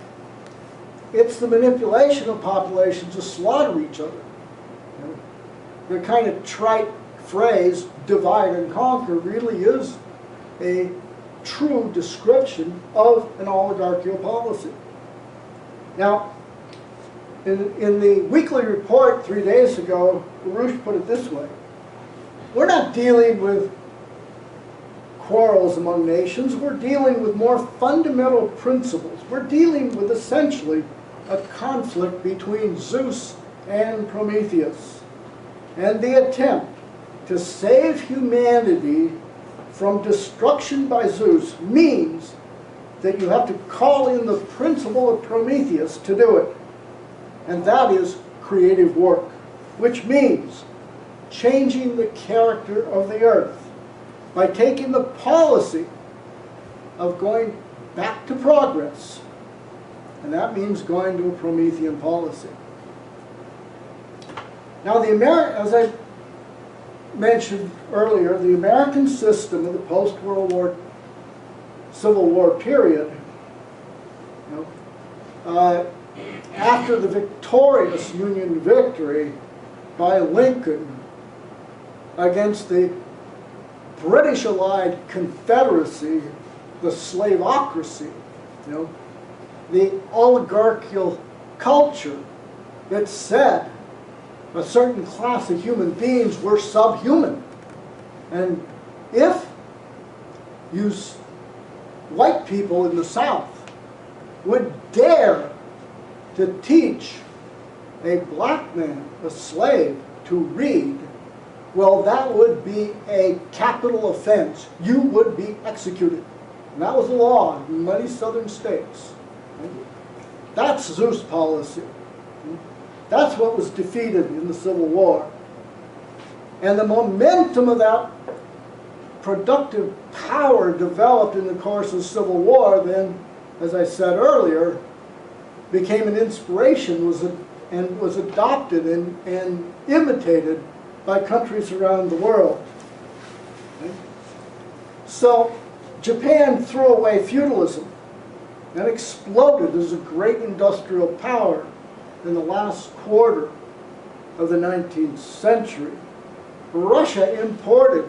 it's the manipulation of populations to slaughter each other. You know, the kind of trite phrase, divide and conquer, really is a true description of an oligarchical policy. Now, in the weekly report 3 days ago, Rush put it this way: we're not dealing with quarrels among nations, we're dealing with more fundamental principles. We're dealing with essentially a conflict between Zeus and Prometheus. And the attempt to save humanity from destruction by Zeus means that you have to call in the principle of Prometheus to do it. And that is creative work, which means changing the character of the earth by taking the policy of going back to progress. And that means going to a Promethean policy. Now, as I mentioned earlier, the American system of the post-World War, Civil War period, you know, after the victorious Union victory by Lincoln against the British allied Confederacy, the slavocracy, you know, the oligarchical culture that said a certain class of human beings were subhuman. And if you white people in the South would dare to teach a black man, a slave, to read, well, that would be a capital offense. You would be executed. And that was the law in many southern states. That's Zeus policy. That's what was defeated in the Civil War. And the momentum of that productive power developed in the course of the Civil War then, as I said earlier, became an inspiration and was adopted and imitated by countries around the world. Okay? So Japan threw away feudalism and exploded as a great industrial power in the last quarter of the 19th century. Russia imported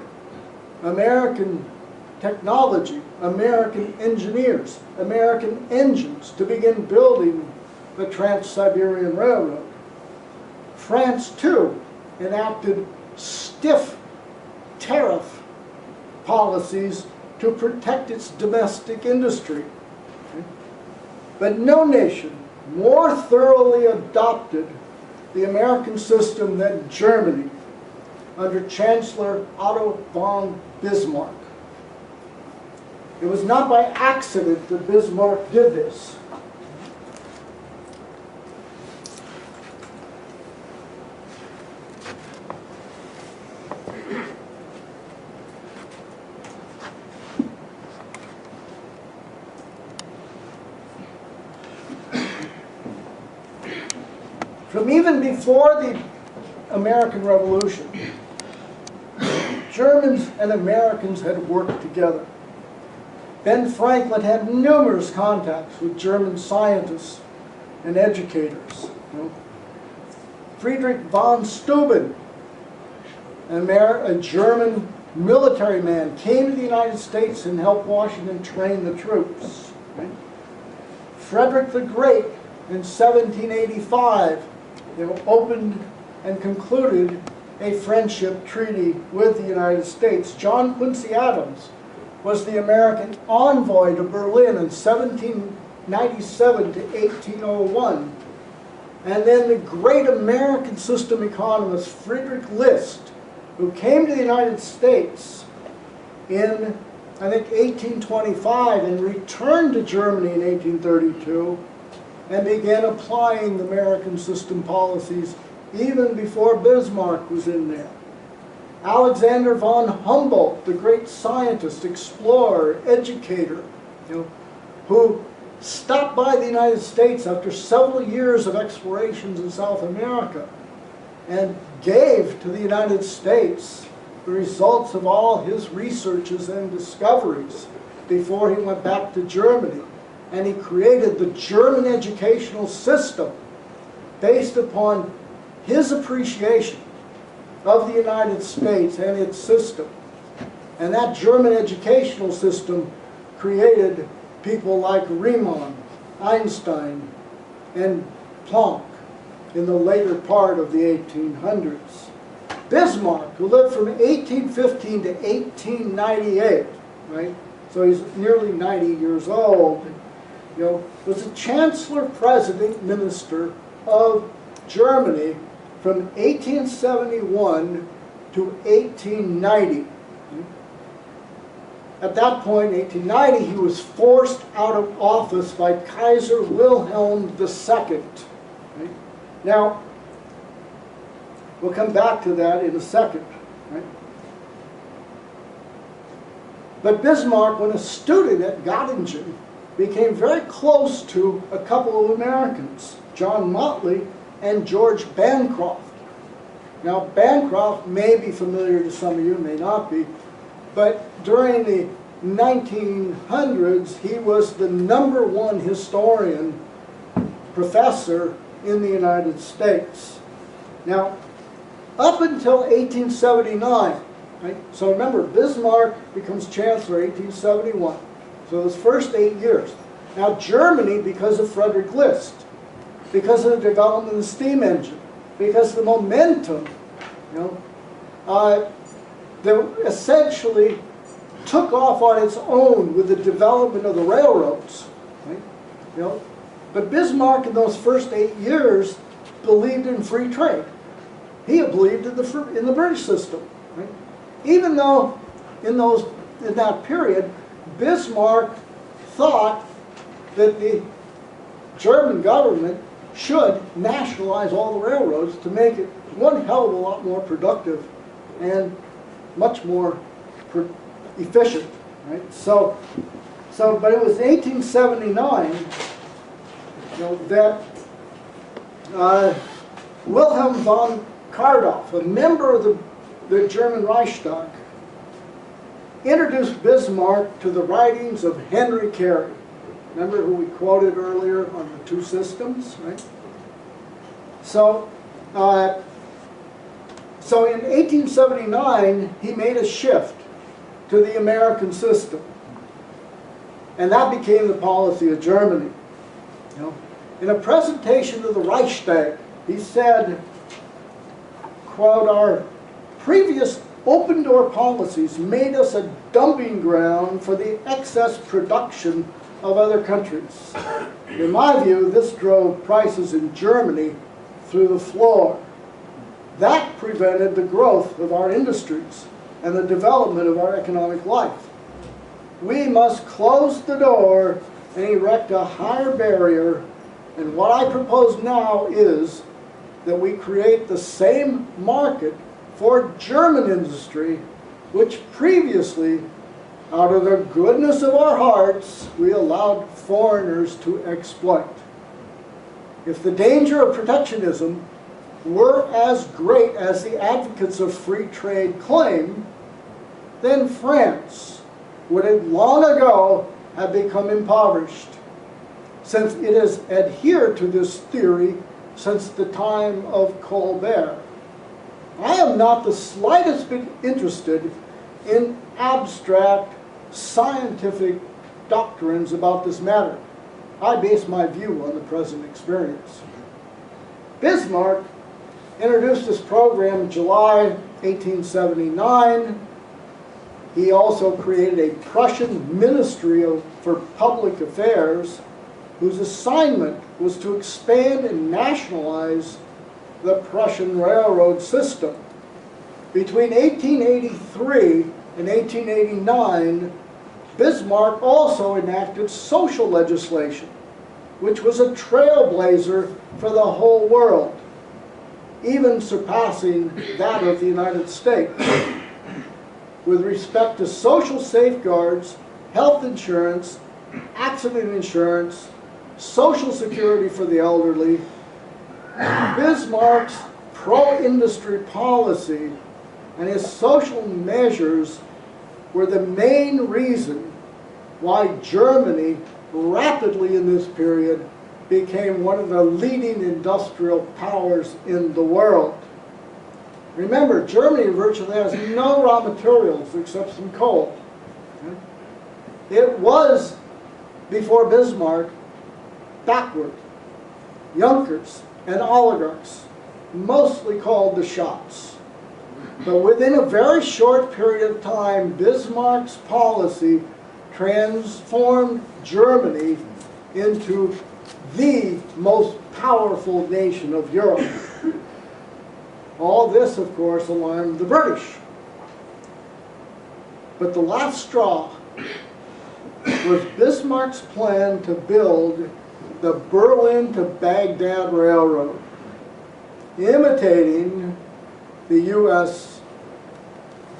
American technology, American engineers, American engines to begin building the Trans-Siberian Railroad. France, too, enacted stiff tariff policies to protect its domestic industry. But no nation more thoroughly adopted the American system than Germany under Chancellor Otto von Bismarck. It was not by accident that Bismarck did this. From even before the American Revolution, Germans and Americans had worked together. Ben Franklin had numerous contacts with German scientists and educators. Friedrich von Steuben, a German military man, came to the United States and helped Washington train the troops. Right? Frederick the Great, in 1785, opened and concluded a friendship treaty with the United States. John Quincy Adams was the American envoy to Berlin in 1797 to 1801. And then the great American system economist Friedrich List, who came to the United States in, I think, 1825 and returned to Germany in 1832 and began applying the American system policies even before Bismarck was in there. Alexander von Humboldt, the great scientist, explorer, educator, who stopped by the United States after several years of explorations in South America and gave to the United States the results of all his researches and discoveries before he went back to Germany. And he created the German educational system based upon his appreciation of the United States and its system. And that German educational system created people like Riemann, Einstein, and Planck in the later part of the 1800s. Bismarck, who lived from 1815 to 1898, right? So he's nearly 90 years old, was a Chancellor President Minister of Germany from 1871 to 1890. At that point, in 1890, he was forced out of office by Kaiser Wilhelm II. Right? Now, we'll come back to that in a second. Right? But Bismarck, when a student at Göttingen, became very close to a couple of Americans, John Motley and George Bancroft. Now, Bancroft may be familiar to some of you, may not be, but during the 1900s, he was the #1 historian professor in the United States. Now, up until 1879, right? So remember, Bismarck becomes Chancellor 1871. So those first 8 years. Now, Germany, because of Frederick List, because of the development of the steam engine, because of the momentum, they essentially took off on its own with the development of the railroads. Right? But Bismarck, in those first 8 years, believed in free trade. He believed in the British system. Right? Even though in that period, Bismarck thought that the German government should nationalize all the railroads to make it one hell of a lot more productive and much more efficient. Right? But it was 1879 that Wilhelm von Kardorff, a member of the German Reichstag, introduced Bismarck to the writings of Henry Carey. Remember who we quoted earlier on the two systems, right? So in 1879, he made a shift to the American system. And that became the policy of Germany. In a presentation to the Reichstag, he said, quote, "Our previous open-door policies made us a dumping ground for the excess production of other countries. In my view, this drove prices in Germany through the floor. That prevented the growth of our industries and the development of our economic life. We must close the door and erect a higher barrier, and what I propose now is that we create the same market for German industry, which previously, out of the goodness of our hearts, we allowed foreigners to exploit. If the danger of protectionism were as great as the advocates of free trade claim, then France would have long ago have become impoverished, since it has adhered to this theory since the time of Colbert. I am not the slightest bit interested in abstract scientific doctrines about this matter. I base my view on the present experience. Bismarck introduced this program in July 1879. He also created a Prussian Ministry for Public Affairs, whose assignment was to expand and nationalize the Prussian railroad system. Between 1883 and 1889, Bismarck also enacted social legislation, which was a trailblazer for the whole world, even surpassing that of the United States. With respect to social safeguards, health insurance, accident insurance, social security for the elderly, Bismarck's pro-industry policy and his social measures were the main reason why Germany rapidly in this period became one of the leading industrial powers in the world. Remember, Germany virtually has no raw materials except some coal. It was, before Bismarck, backward. Junkers and oligarchs mostly called the shots. But within a very short period of time, Bismarck's policy transformed Germany into the most powerful nation of Europe. All this, of course, alarmed the British. But the last straw was Bismarck's plan to build the Berlin to Baghdad Railroad, imitating the U.S.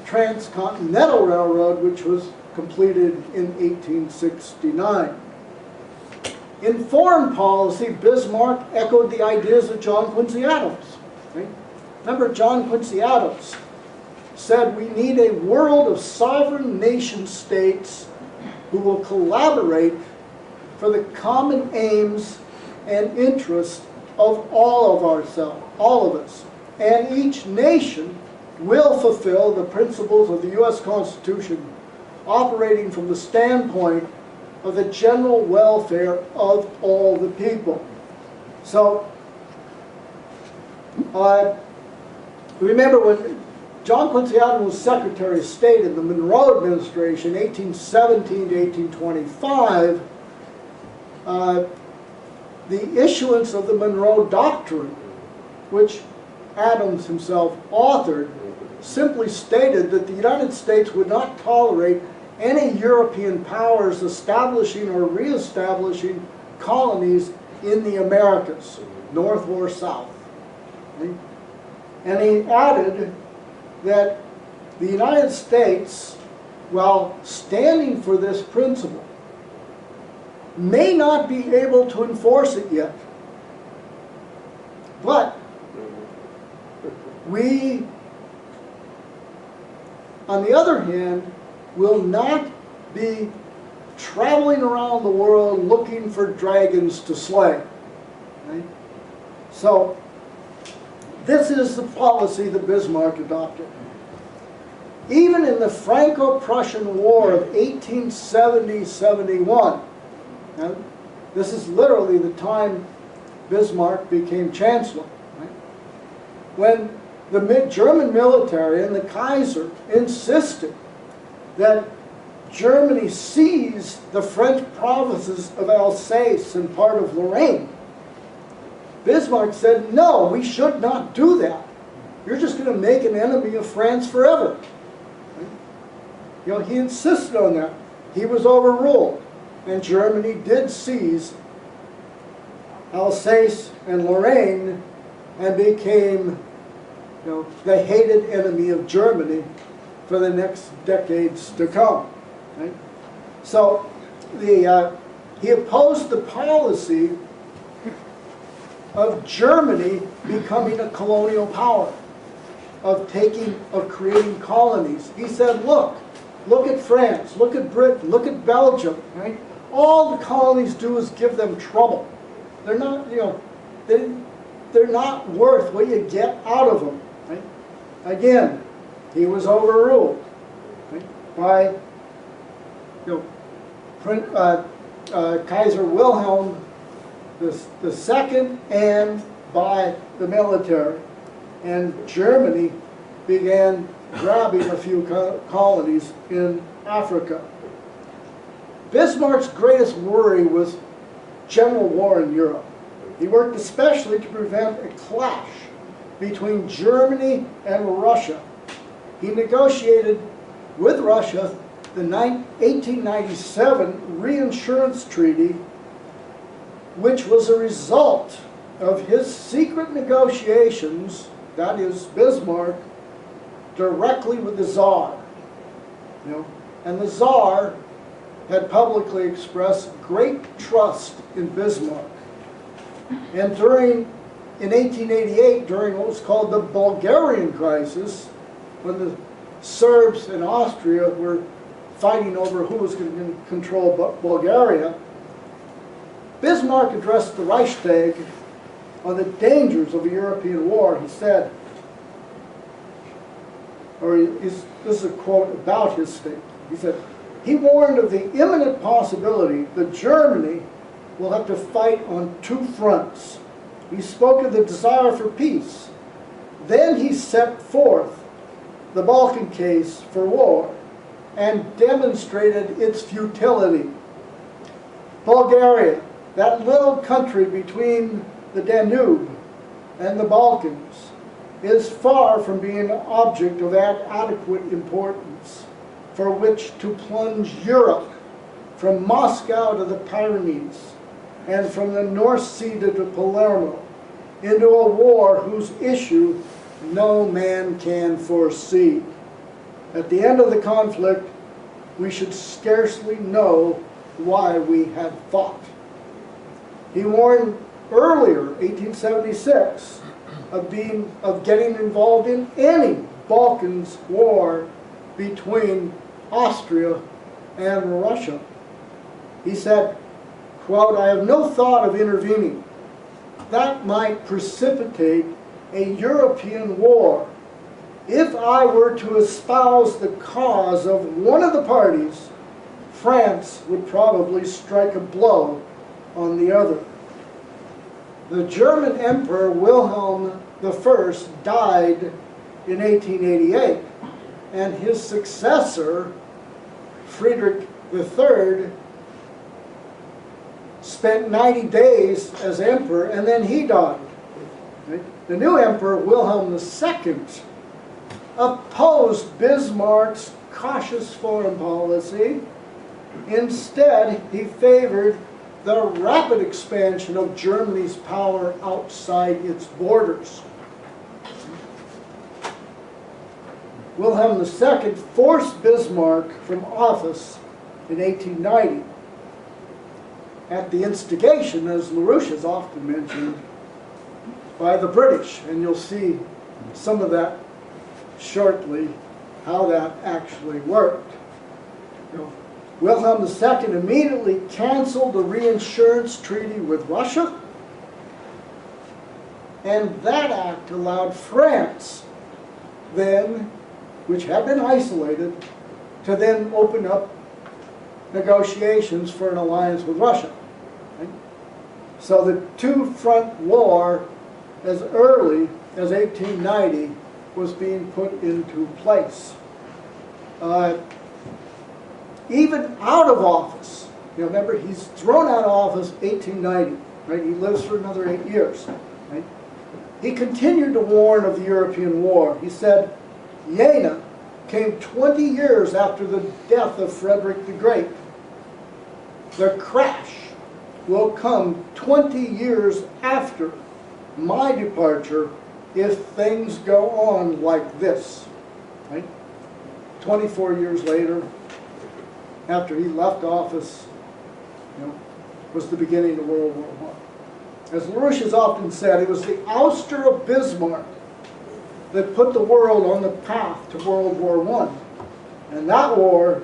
Transcontinental Railroad, which was completed in 1869. In foreign policy, Bismarck echoed the ideas of John Quincy Adams. Okay? Remember, John Quincy Adams said we need a world of sovereign nation states who will collaborate for the common aims and interests of all of us. And each nation will fulfill the principles of the U.S. Constitution, operating from the standpoint of the general welfare of all the people. So, remember when John Quincy Adams was Secretary of State in the Monroe administration, 1817 to 1825, the issuance of the Monroe Doctrine, which Adams himself authored, simply stated that the United States would not tolerate any European powers establishing or reestablishing colonies in the Americas, North or South. Okay? And he added that the United States, while standing for this principle, may not be able to enforce it yet. But we, on the other hand, will not be traveling around the world looking for dragons to slay. Okay? So, this is the policy that Bismarck adopted. Even in the Franco-Prussian War of 1870-71, and this is literally the time Bismarck became Chancellor, right? When the German military and the Kaiser insisted that Germany seize the French provinces of Alsace and part of Lorraine, Bismarck said, no, we should not do that. You're just going to make an enemy of France forever. You know, he insisted on that. He was overruled, and Germany did seize Alsace and Lorraine and became, you know, the hated enemy of Germany for the next decades to come. Right? So he opposed the policy of Germany becoming a colonial power, of creating colonies. He said, look at France, look at Britain, look at Belgium, right? All the colonies do is give them trouble. They're not, you know, they're not worth what you get out of them, right? Again, he was overruled, right, by, you know, Kaiser Wilhelm II and by the military. And Germany began grabbing a few colonies in Africa. Bismarck's greatest worry was general war in Europe. He worked especially to prevent a clash between Germany and Russia. He negotiated with Russia the 1897 reinsurance treaty, which was a result of his secret negotiations, that is Bismarck, directly with the Tsar. You know, and the Tsar had publicly expressed great trust in Bismarck. And in 1888, during what was called the Bulgarian crisis, when the Serbs and Austria were fighting over who was going to control Bulgaria, Bismarck addressed the Reichstag on the dangers of a European war. He said, this is a quote about his statement. He said, he warned of the imminent possibility that Germany will have to fight on two fronts. He spoke of the desire for peace. Then he set forth the Balkan case for war and demonstrated its futility. Bulgaria, that little country between the Danube and the Balkans, is far from being an object of adequate importance for which to plunge Europe from Moscow to the Pyrenees and from the North Sea to Palermo into a war whose issue no man can foresee. At the end of the conflict, we should scarcely know why we had fought. He warned earlier, 1876, of getting involved in any Balkans war between Austria and Russia. He said, quote, I have no thought of intervening. That might precipitate a European war. If I were to espouse the cause of one of the parties, France would probably strike a blow on the other. The German Emperor Wilhelm I died in 1888, and his successor, Friedrich III, spent 90 days as emperor, and then he died. The new emperor, Wilhelm II, opposed Bismarck's cautious foreign policy. Instead, he favored the rapid expansion of Germany's power outside its borders. Wilhelm II forced Bismarck from office in 1890 at the instigation, as LaRouche has often mentioned, by the British. And you'll see some of that shortly, how that actually worked. You know, Wilhelm II immediately canceled the reinsurance treaty with Russia, and that act allowed France then, which had been isolated, to then open up negotiations for an alliance with Russia. Right? So the two-front war, as early as 1890, was being put into place. Even out of office, you know, remember, he's thrown out of office 1890, right? He lives for another 8 years. Right? He continued to warn of the European war. He said, Jena came 20 years after the death of Frederick the Great. The crash will come 20 years after my departure if things go on like this. Right? 24 years later, after he left office, was the beginning of World War I. As LaRouche has often said, it was the ouster of Bismarck that put the world on the path to World War I. And that war,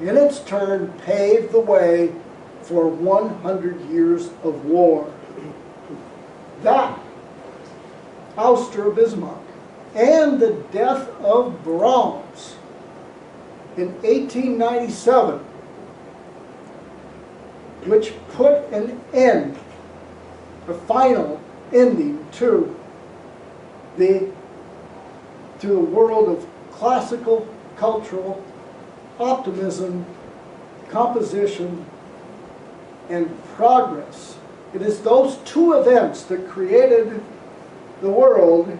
in its turn, paved the way for 100 years of war. That ouster of Bismarck and the death of Brahms in 1897, which put an end, a final ending to the world of classical cultural optimism, composition, and progress. It is those two events that created the world,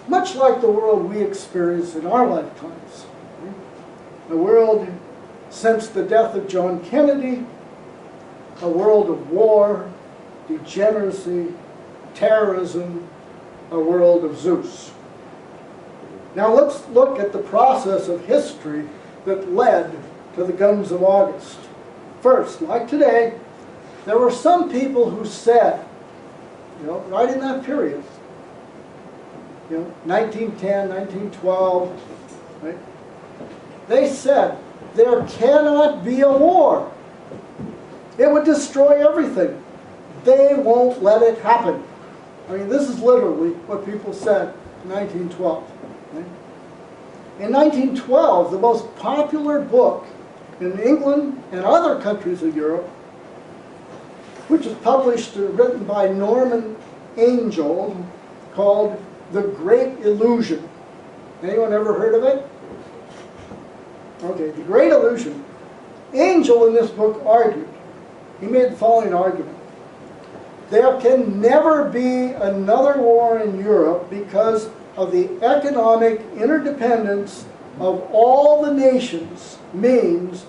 much like the world we experience in our lifetimes. A world since the death of John Kennedy, a world of war, degeneracy, terrorism, a world of Zeus. Now let's look at the process of history that led to the Guns of August. First, like today, there were some people who said, right in that period, 1910, 1912, right? They said, there cannot be a war. It would destroy everything. They won't let it happen. I mean, this is literally what people said in 1912. Right? In 1912, the most popular book in England and other countries of Europe, which was published and written by Norman Angell, called The Great Illusion. Anyone ever heard of it? Okay, The Great Illusion. Angell in this book argued, he made the following argument. There can never be another war in Europe because of the economic interdependence of all the nations means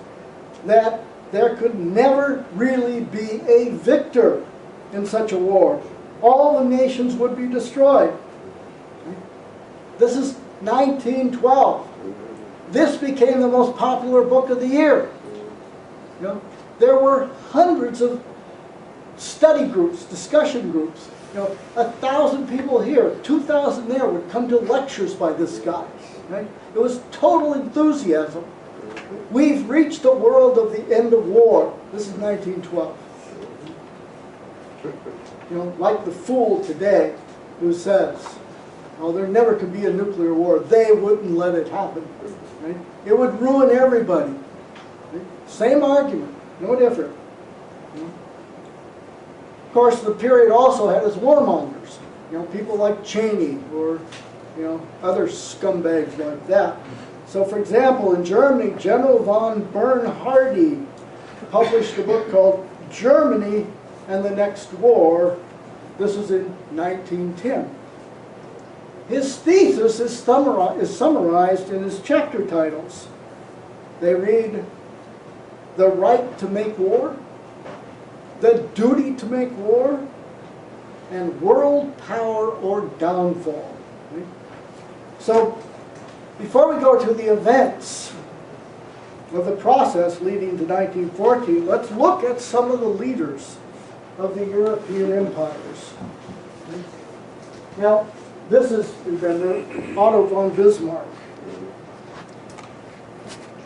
that there could never really be a victor in such a war. All the nations would be destroyed. This is 1912. This became the most popular book of the year. There were hundreds of study groups, discussion groups. 1,000 people here, 2,000 there would come to lectures by this guy. Right? It was total enthusiasm. We've reached a world of the end of war. This is 1912. Like the fool today who says, oh, there never could be a nuclear war. They wouldn't let it happen. Right? It would ruin everybody. Right? Same argument, no different. Of course, the period also had its warmongers. People like Cheney or other scumbags like that. So, for example, in Germany, General von Bernhardi published a book called Germany and the Next War. This was in 1910. His thesis is summarized in his chapter titles. They read, The Right to Make War, The Duty to Make War, and World Power or Downfall. Okay? So, before we go to the events of the process leading to 1914, let's look at some of the leaders of the European empires. Okay? Now, this is, remember, Otto von Bismarck.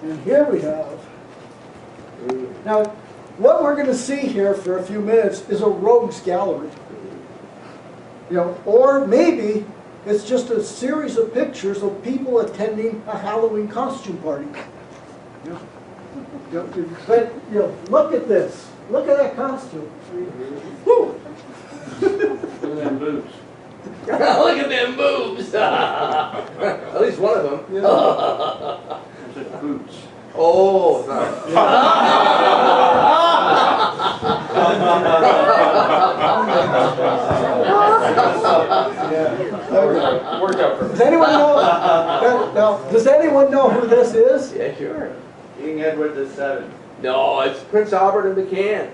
And here we have, now, what we're going to see here for a few minutes is a rogues gallery. Or maybe it's just a series of pictures of people attending a Halloween costume party. But look at this. Look at that costume. Woo! Look at them boobs. Look at them boobs! At least one of them. Yeah. I said boots. Oh, sorry. Does anyone know? Now, does anyone know who this is? Yeah, sure. King Edward the Seventh. No, it's Prince Albert and McCann.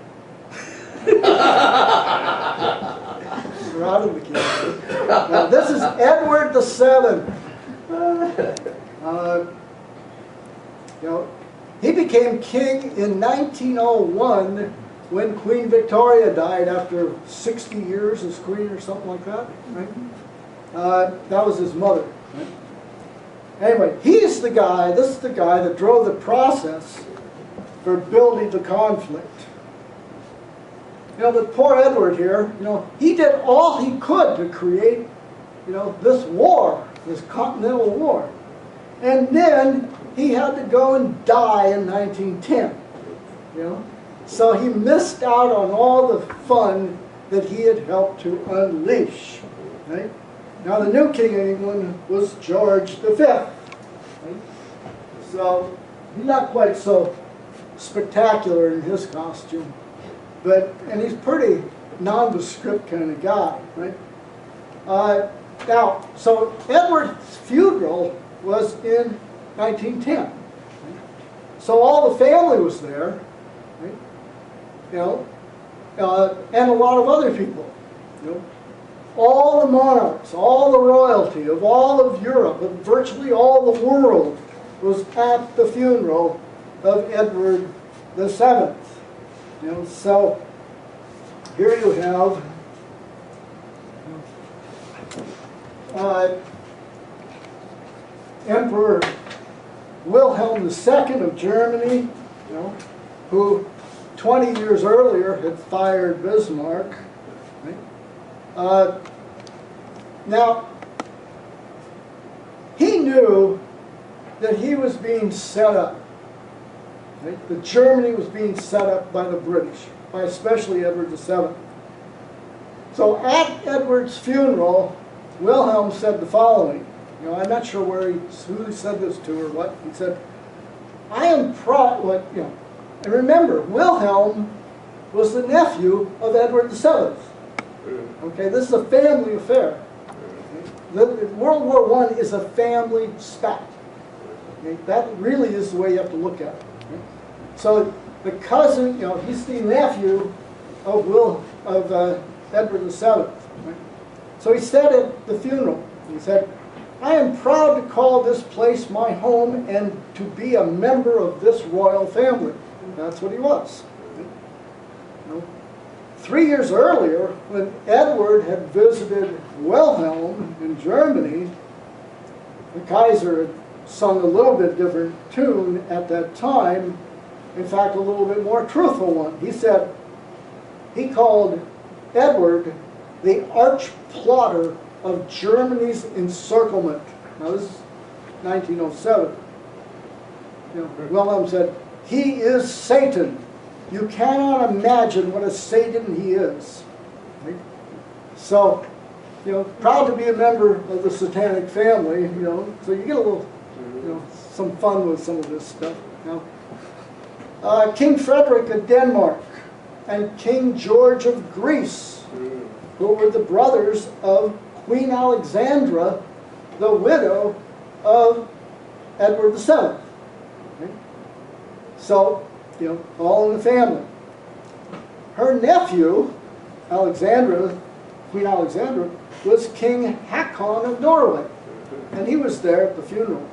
We're out of the kingdom. Now, this is Edward the Seventh. You know, he became king in 1901 when Queen Victoria died after 60 years as queen or something like that. Right? That was his mother. Right? Anyway, he's the guy. This is the guy that drove the process for building the conflict. You know, the poor Edward here, you know, he did all he could to create, you know, this war, this continental war. And then he had to go and die in 1910, you know. So he missed out on all the fun that he had helped to unleash, right? Now the new king of England was George V, right? So he's not quite so spectacular in his costume. And he's pretty nondescript kind of guy, right? Now, so Edward's funeral was in 1910. Right? So all the family was there, right? You know, and a lot of other people. You know, all the monarchs, all the royalty of all of Europe, of virtually all the world was at the funeral of Edward the Seventh. You know, so here you have Emperor Wilhelm II of Germany, you know, who 20 years earlier had fired Bismarck. Right? Now, he knew that he was being set up. Right? That Germany was being set up by the British, by especially Edward VII. So at Edward's funeral, Wilhelm said the following. You know, I'm not sure who he said this to or what. He said, "I am proud." You know, and remember, Wilhelm was the nephew of Edward VII. Okay, this is a family affair. Okay? World War I is a family spat. Okay? That really is the way you have to look at it. So the cousin, you know, he's the nephew of Edward VII. Right? So he said at the funeral, he said, "I am proud to call this place my home and to be a member of this royal family." That's what he was. You know, 3 years earlier, when Edward had visited Wilhelm in Germany, the Kaiser had sung a little bit different tune at that time. In fact, a little bit more truthful one. He said, he called Edward the arch plotter of Germany's encirclement. Now this is 1907. You know, Wilhelm said, "He is Satan. You cannot imagine what a Satan he is." Right? So, you know, proud to be a member of the satanic family, you know, so you get a little, you know, some fun with some of this stuff. You know. King Frederick of Denmark and King George of Greece, who were the brothers of Queen Alexandra, the widow of Edward VII. Okay? So, you know, all in the family. Her nephew, Alexandra, Queen Alexandra, was King Hakon of Norway, and he was there at the funeral.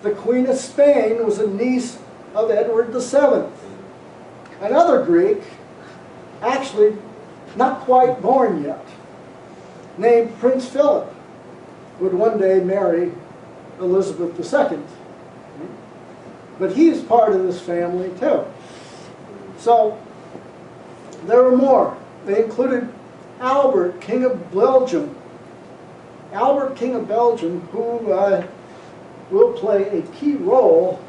The Queen of Spain was a niece of Edward VII. Another Greek, actually not quite born yet, named Prince Philip, would one day marry Elizabeth II. But he's part of this family too. So there were more. They included Albert, King of Belgium. Albert, King of Belgium, who will play a key role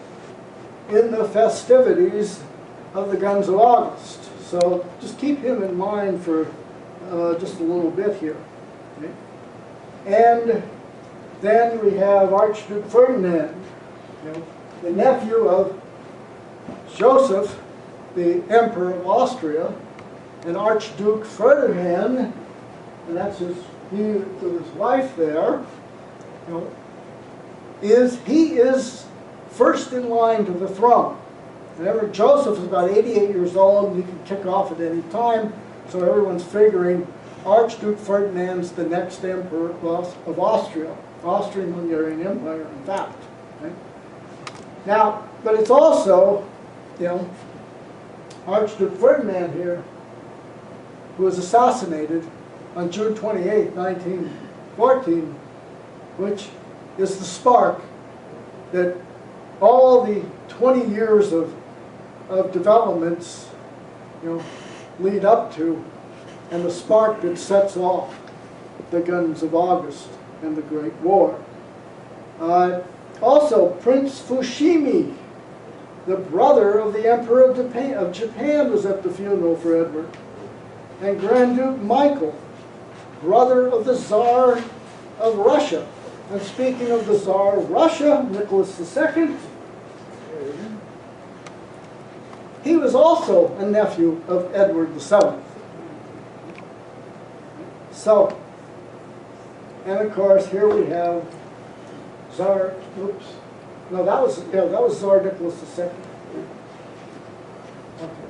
in the festivities of the Guns of August. So just keep him in mind for just a little bit here. Okay? And then we have Archduke Ferdinand, you know, the nephew of Joseph, the Emperor of Austria, and Archduke Ferdinand, and that's his wife there, you know, he is first in line to the throne. Remember, Joseph is about 88 years old, and he can kick off at any time, so everyone's figuring Archduke Ferdinand's the next emperor of Austria, Austrian-Hungarian Empire, in fact. Right? Now, but it's also, you know, Archduke Ferdinand here, who was assassinated on June 28, 1914, which is the spark that all the 20 years of developments, you know, lead up to, and the spark that sets off the guns of August and the Great War. Also, Prince Fushimi, the brother of the Emperor of Japan, was at the funeral for Edward. And Grand Duke Michael, brother of the Tsar of Russia. And speaking of the Tsar of Russia, Nicholas II, he was also a nephew of Edward VII. So, and of course, here we have Tsar, oops, no, that was Tsar Nicholas II. Okay.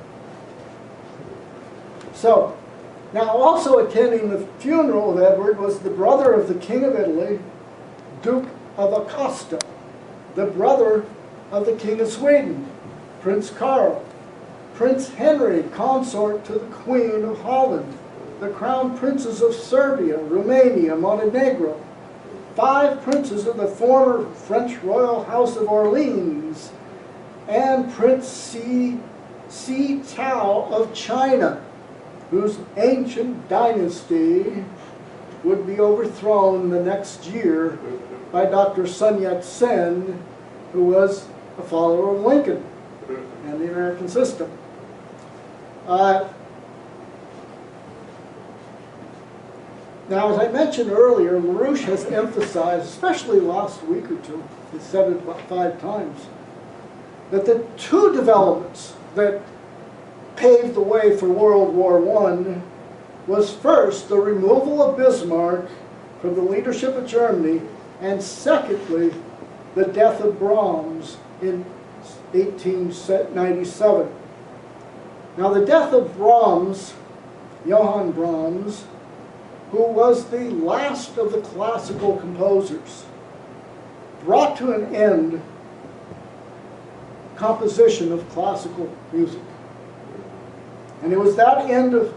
So, now also attending the funeral of Edward was the brother of the King of Italy, Duke of Acosta, the brother of the King of Sweden, Prince Karl, Prince Henry, consort to the Queen of Holland, the Crown Princes of Serbia, Romania, Montenegro, 5 princes of the former French royal house of Orleans, and Prince Si Tao of China, whose ancient dynasty would be overthrown the next year by Dr. Sun Yat-sen, who was a follower of Lincoln and the American system. Now, as I mentioned earlier, LaRouche has emphasized, especially last week or two, he said it about 5 times, that the 2 developments that paved the way for World War I was first the removal of Bismarck from the leadership of Germany, and secondly, the death of Brahms in 1897. Now, the death of Brahms, Johannes Brahms, who was the last of the classical composers, brought to an end composition of classical music. And it was that end of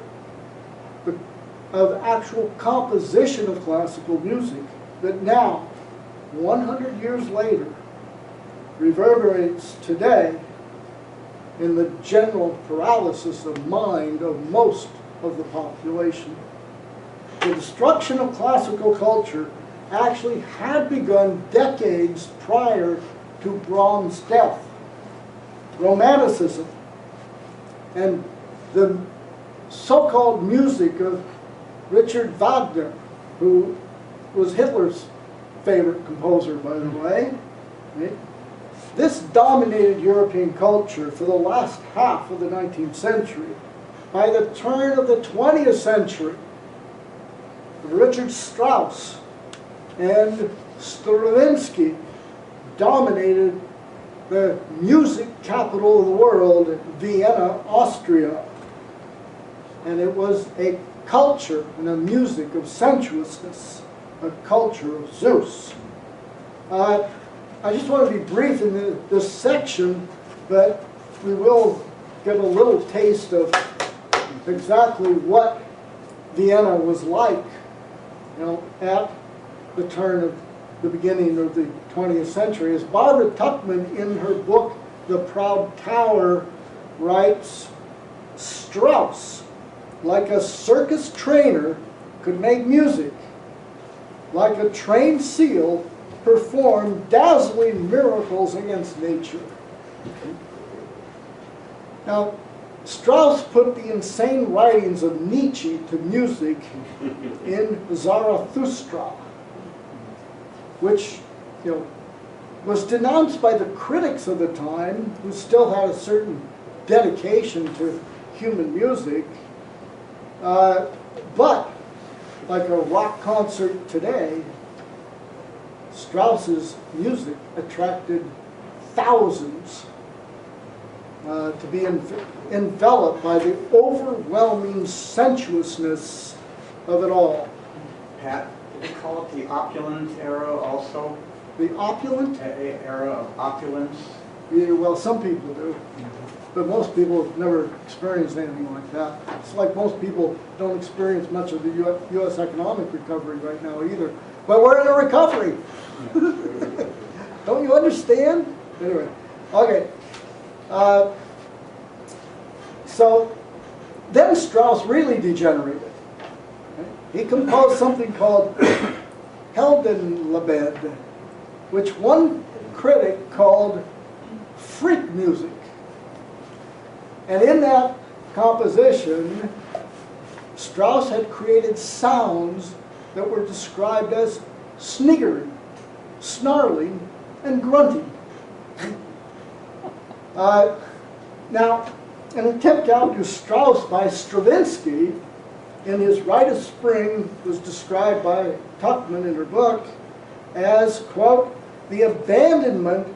actual composition of classical music that now, 100 years later, reverberates today in the general paralysis of mind of most of the population. The destruction of classical culture actually had begun decades prior to Brahms' death. Romanticism and the so-called music of Richard Wagner, who was Hitler's favorite composer, by the way. Right? This dominated European culture for the last half of the 19th century. By the turn of the 20th century, Richard Strauss and Stravinsky dominated the music capital of the world, Vienna, Austria. And it was a culture and a music of sensuousness, a culture of Zeus. I just want to be brief in this section, but we will get a little taste of exactly what Vienna was like, you know, at the turn of the beginning of the 20th century. As Barbara Tuchman, in her book, The Proud Tower, writes, Strauss, like a circus trainer, could make music. Like a trained seal, performed dazzling miracles against nature. Now, Strauss put the insane writings of Nietzsche to music in Zarathustra, which, you know, was denounced by the critics of the time, who still had a certain dedication to human music. But, like a rock concert today, Strauss's music attracted thousands to be enveloped by the overwhelming sensuousness of it all. Pat, did they call it the opulent era also? The opulent? Era of opulence? Yeah, well, some people do, but most people have never experienced anything like that. It's like most people don't experience much of the U.S. economic recovery right now either. But we're in a recovery. Don't you understand? Anyway, okay. So then Strauss really degenerated. He composed something called Heldenleben, which one critic called freak music. And in that composition, Strauss had created sounds that were described as sniggering, snarling, and grunting. Now, an attempt to outdo Strauss by Stravinsky in his Rite of Spring was described by Tuckman in her book as, quote, the abandonment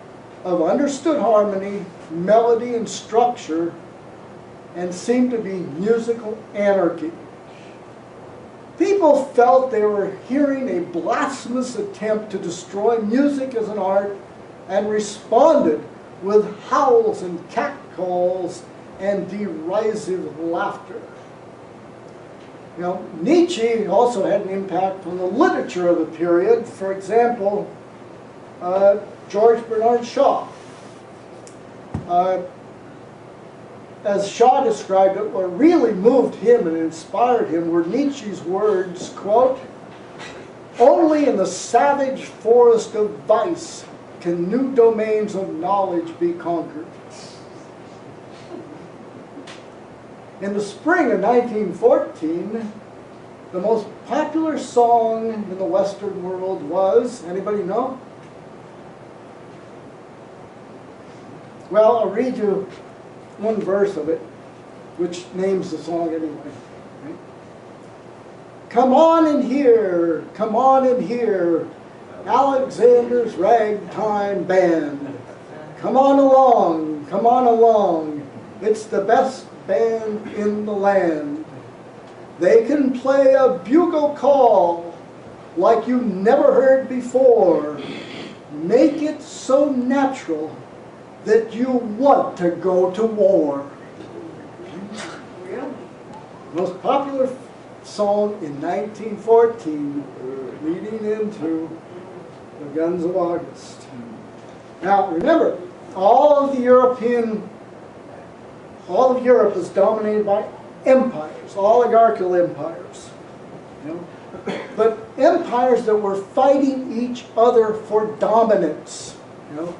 of understood harmony, melody, and structure, and seemed to be musical anarchy. People felt they were hearing a blasphemous attempt to destroy music as an art and responded with howls and catcalls and derisive laughter. Now, Nietzsche also had an impact on the literature of the period. For example, George Bernard Shaw. As Shaw described it, what really moved him and inspired him were Nietzsche's words, quote, only in the savage forest of vice can new domains of knowledge be conquered. In the spring of 1914, the most popular song in the Western world was, anybody know? Well, I'll read you one verse of it, which names the song anyway. Right? Come on in here, come on in here, Alexander's ragtime band. Come on along, it's the best band in the land. They can play a bugle call like you never heard before. Make it so natural that you want to go to war. Most popular song in 1914, leading into the Guns of August. Now remember, all of Europe is dominated by empires, oligarchical empires. You know? But empires that were fighting each other for dominance. You know?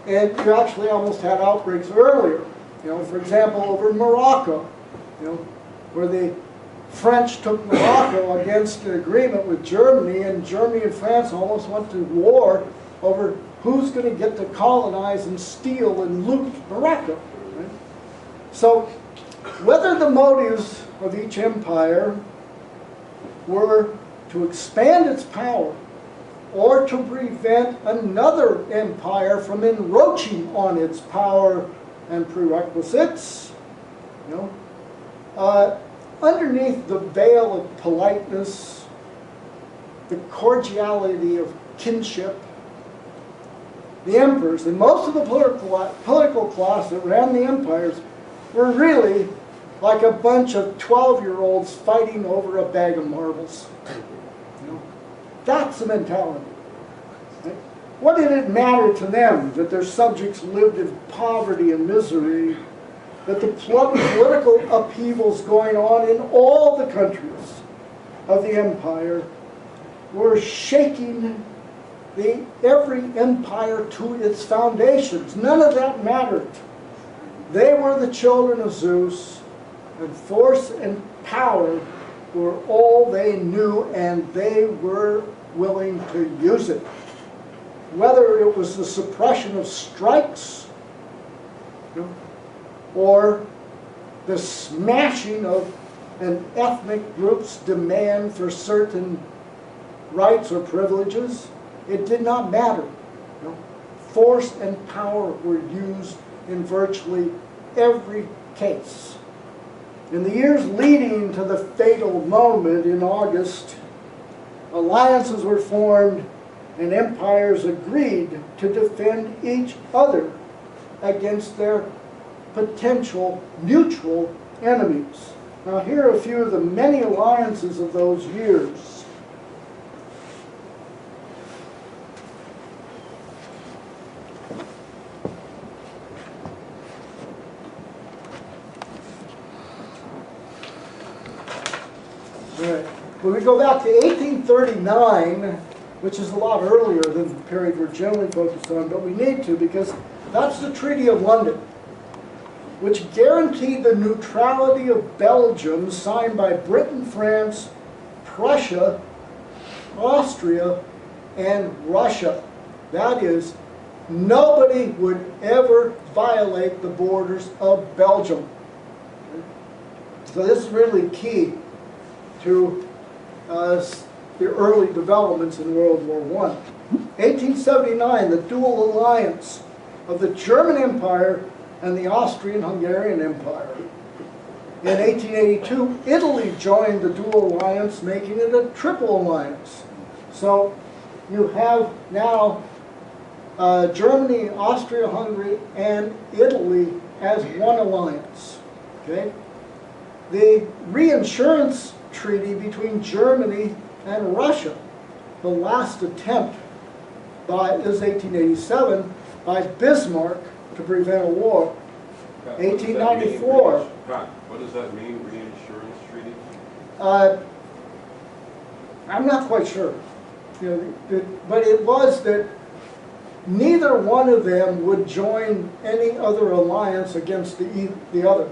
And you actually almost had outbreaks earlier. You know, for example, over Morocco, you know, where the French took Morocco against an agreement with Germany, and Germany and France almost went to war over who's going to get to colonize and steal and loot Morocco. Right? So, whether the motives of each empire were to expand its power or to prevent another empire from encroaching on its power and prerequisites, you know, underneath the veil of politeness, the cordiality of kinship, the emperors and most of the political class that ran the empires were really like a bunch of 12-year-olds fighting over a bag of marbles. You know? That's the mentality. Right? What did it matter to them that their subjects lived in poverty and misery, that the political upheavals going on in all the countries of the empire were shaking every empire to its foundations? None of that mattered. They were the children of Zeus, and force and power were all they knew, and they were willing to use it. Whether it was the suppression of strikes, you know, or the smashing of an ethnic group's demand for certain rights or privileges, it did not matter. You know, force and power were used in virtually every case. In the years leading to the fatal moment in August, alliances were formed and empires agreed to defend each other against their potential mutual enemies. Now here are a few of the many alliances of those years. All right. When we go back to 1839, which is a lot earlier than the period we're generally focused on, but we need to because that's the Treaty of London, which guaranteed the neutrality of Belgium, signed by Britain, France, Prussia, Austria, and Russia. That is, nobody would ever violate the borders of Belgium. So this is really key to the early developments in World War I. 1879, the dual alliance of the German Empire and the Austrian-Hungarian Empire. In 1882, Italy joined the dual alliance, making it a triple alliance. So you have now Germany, Austria-Hungary, and Italy as one alliance. Okay? The reinsurance treaty between Germany and Russia, the last attempt is 1887 by Bismarck to prevent a war. 1894. What does that mean, reinsurance treaty? I'm not quite sure. You know, but it was that neither one of them would join any other alliance against the other.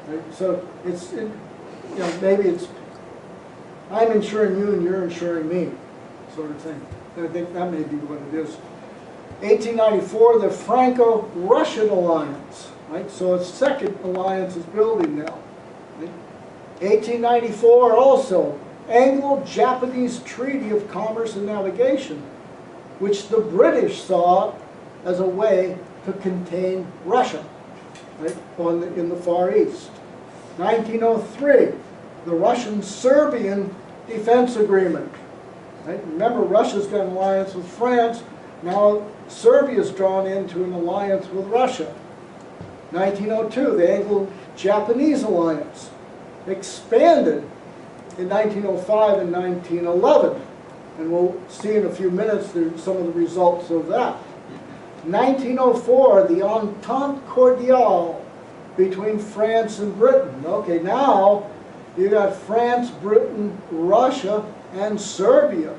Right? So it's, you know, maybe it's, I'm insuring you and you're insuring me, sort of thing. And I think that may be what it is. 1894, the Franco-Russian alliance, right? So a second alliance is building now. Right? 1894 also, Anglo-Japanese Treaty of Commerce and Navigation, which the British saw as a way to contain Russia, right, in the Far East. 1903, the Russian-Serbian Defense Agreement. Right? Remember, Russia's got an alliance with France. Now Serbia's drawn into an alliance with Russia. 1902, the Anglo-Japanese alliance expanded in 1905 and 1911. And we'll see in a few minutes some of the results of that. 1904, the Entente Cordiale between France and Britain. Okay, now you got France, Britain, Russia, and Serbia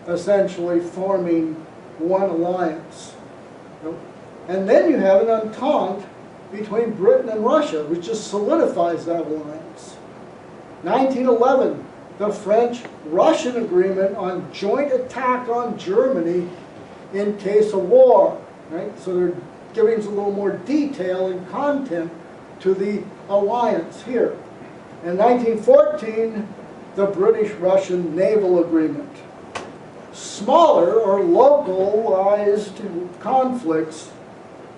essentially forming one alliance. And then you have an entente between Britain and Russia, which just solidifies that alliance. 1911, the French-Russian agreement on joint attack on Germany in case of war. Right? So they're giving us a little more detail and content to the alliance here. In 1914, the British-Russian Naval Agreement. Smaller or localized conflicts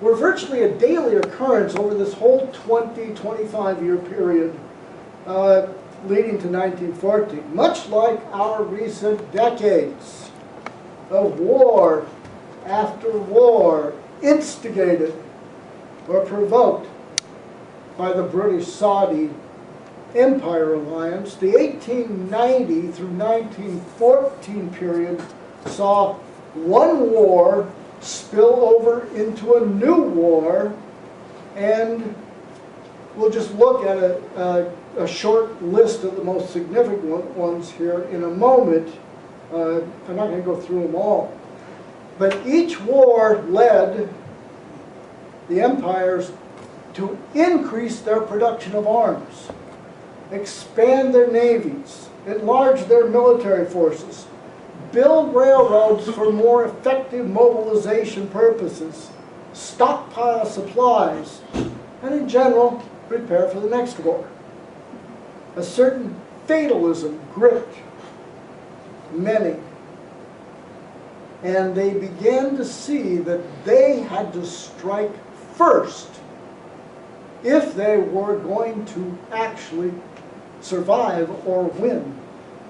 were virtually a daily occurrence over this whole 25-year period leading to 1914, much like our recent decades of war after war, instigated or provoked by the British-Saudi Empire alliance. The 1890 through 1914 period saw one war spill over into a new war, and we'll just look at a short list of the most significant ones here in a moment. I'm not going to go through them all. But each war led the empires to increase their production of arms, expand their navies, enlarge their military forces, build railroads for more effective mobilization purposes, stockpile supplies, and in general, prepare for the next war. A certain fatalism gripped many And they began to see that they had to strike first if they were going to actually survive or win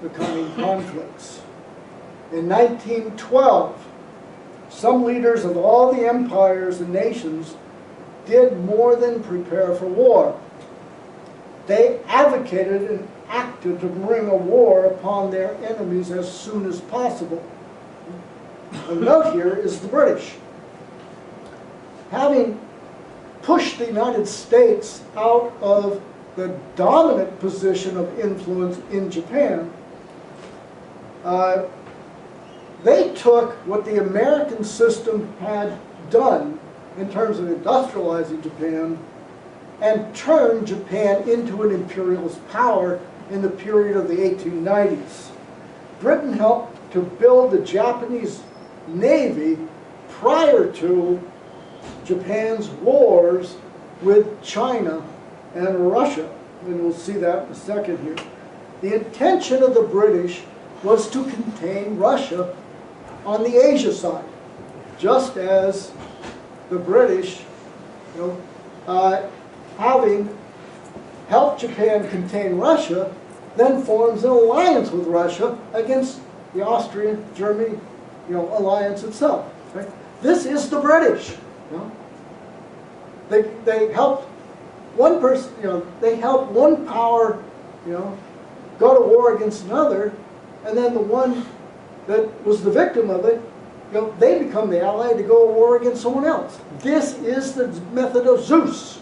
the coming conflicts. In 1912, some leaders of all the empires and nations did more than prepare for war. They advocated and acted to bring a war upon their enemies as soon as possible. A note here is the British. Having pushed the United States out of the dominant position of influence in Japan, they took what the American system had done in terms of industrializing Japan and turned Japan into an imperialist power in the period of the 1890s. Britain helped to build the Japanese Navy prior to Japan's wars with China and Russia, and we'll see that in a second here. The intention of the British was to contain Russia on the Asia side, just as the British, having helped Japan contain Russia, then forms an alliance with Russia against the Austrian-Germany, alliance itself. Right? This is the British. They helped one person, they helped one power, go to war against another, and then the one that was the victim of it, they become the ally to go to war against someone else. This is the method of Zeus.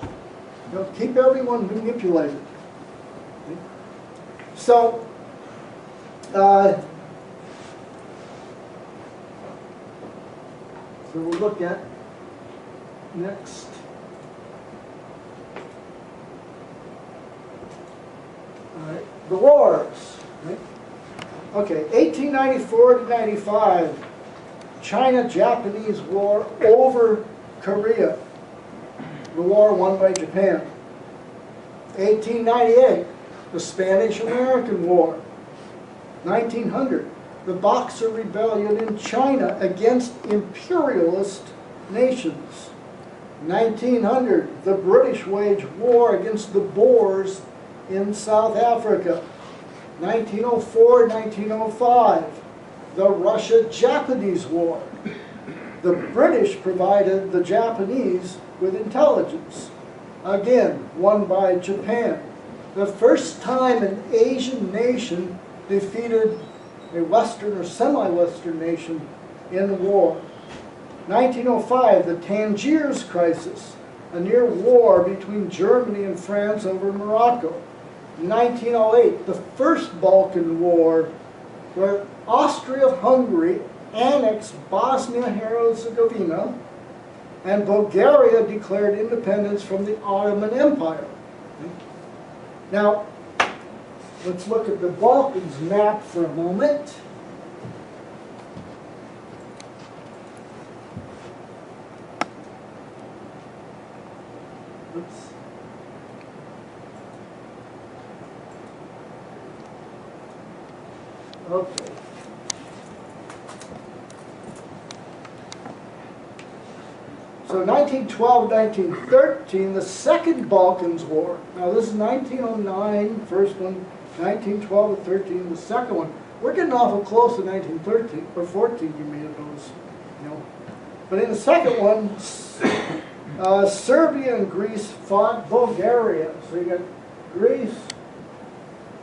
Keep everyone manipulated. So, we'll look at next. All right, the wars. Right? Okay, 1894 to 95, China-Japanese War over Korea. The war won by Japan. 1898, the Spanish-American War. 1900, the Boxer Rebellion in China against imperialist nations. 1900, the British waged war against the Boers in South Africa. 1904-1905, the Russia-Japanese War. The British provided the Japanese with intelligence. Again, won by Japan. The first time an Asian nation defeated a Western or semi-Western nation in war. 1905, the Tangiers crisis, a near war between Germany and France over Morocco. 1908, the First Balkan War, where Austria-Hungary annexed Bosnia-Herzegovina and Bulgaria declared independence from the Ottoman Empire. Now, let's look at the Balkans map for a moment. Oops. Okay. So 1912-1913, the Second Balkans War. Now this is 1909, first one, 1912-13, the second one. We're getting awful close to 1913, or 14 you may have noticed. But in the second one, Serbia and Greece fought Bulgaria. So you got Greece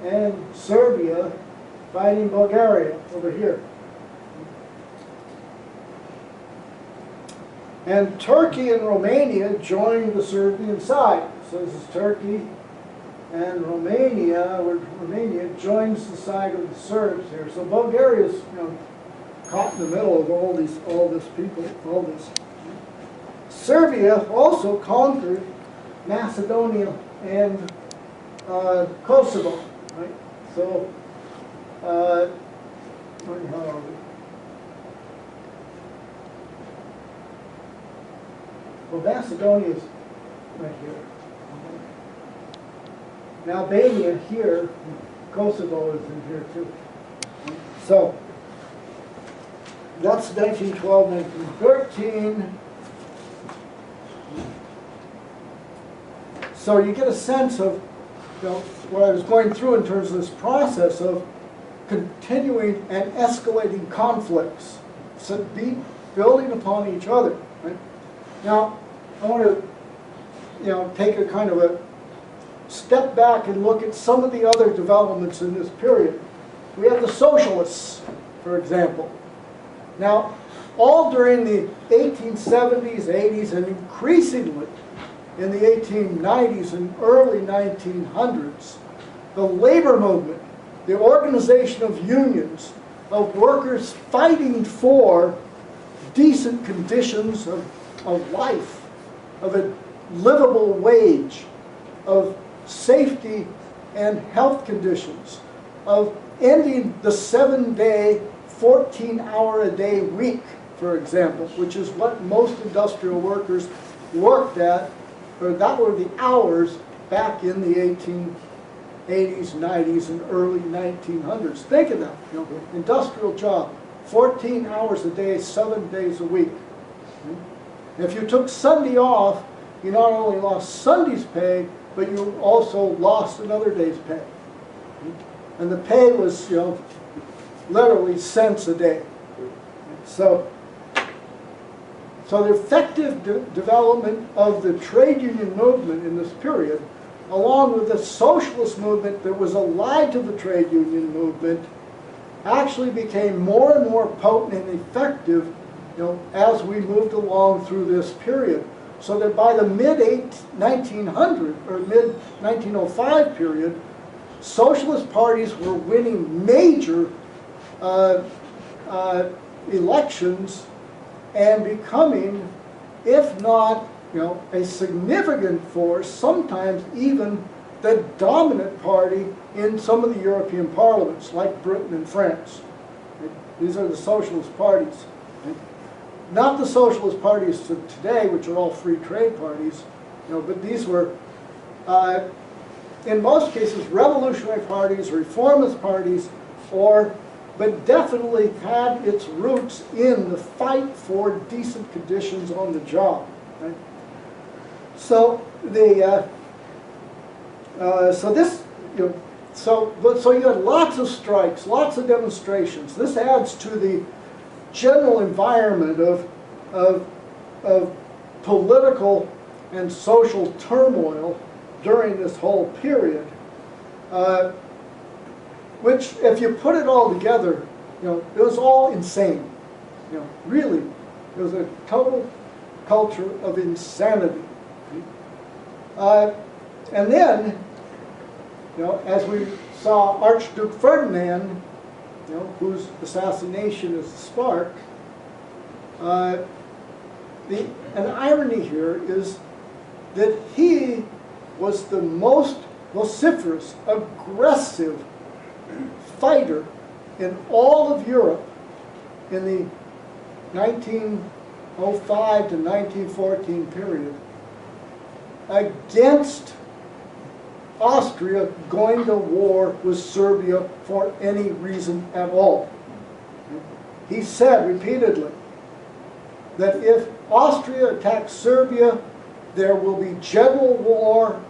and Serbia fighting Bulgaria over here. And Turkey and Romania joined the Serbian side. So this is Turkey and Romania, where Romania joins the side of the Serbs here. So Bulgaria is caught in the middle of all this people, all this. Serbia also conquered Macedonia and Kosovo, right? So, how are we? Well, Macedonia is right here. Now, Albania here, Kosovo is in here too. So, that's 1912, 1913. So you get a sense of, you know, what I was going through in terms of this process of continuing and escalating conflicts, so building upon each other. Right? Now, I want to, you know, take a kind of a step back and look at some of the other developments in this period. We have the socialists, for example. Now, all during the 1870s, 80s, and increasingly in the 1890s and early 1900s, the labor movement, the organization of unions, of workers fighting for decent conditions of life, of a livable wage, of safety and health conditions, of ending the 7-day, 14-hour-a-day week, for example, which is what most industrial workers worked at, or that were the hours back in the 1880s, 90s, and early 1900s. Think of that, you know, industrial job, 14 hours a day, 7 days a week. If you took Sunday off, you not only lost Sunday's pay, but you also lost another day's pay. And the pay was, you know, literally cents a day. So the effective development of the trade union movement in this period, along with the socialist movement that was allied to the trade union movement, actually became more and more potent and effective, you know, as we moved along through this period. So that by the mid-1900 or mid-1905 period, socialist parties were winning major elections and becoming, if not, you know, a significant force, sometimes even the dominant party in some of the European parliaments, like Britain and France. These are the socialist parties. Not the socialist parties of today, which are all free trade parties, you know, but these were, in most cases, revolutionary parties, reformist parties, but definitely had its roots in the fight for decent conditions on the job. Right? So so you had lots of strikes, lots of demonstrations. This adds to the general environment of political and social turmoil during this whole period, which, if you put it all together, you know, it was all insane. You know, really, it was a total culture of insanity. And then, you know, as we saw Archduke Ferdinand, you know, whose assassination is the spark, an irony here is that he was the most vociferous, aggressive fighter in all of Europe in the 1905 to 1914 period against Austria going to war with Serbia for any reason at all. He said repeatedly that if Austria attacks Serbia, there will be general war,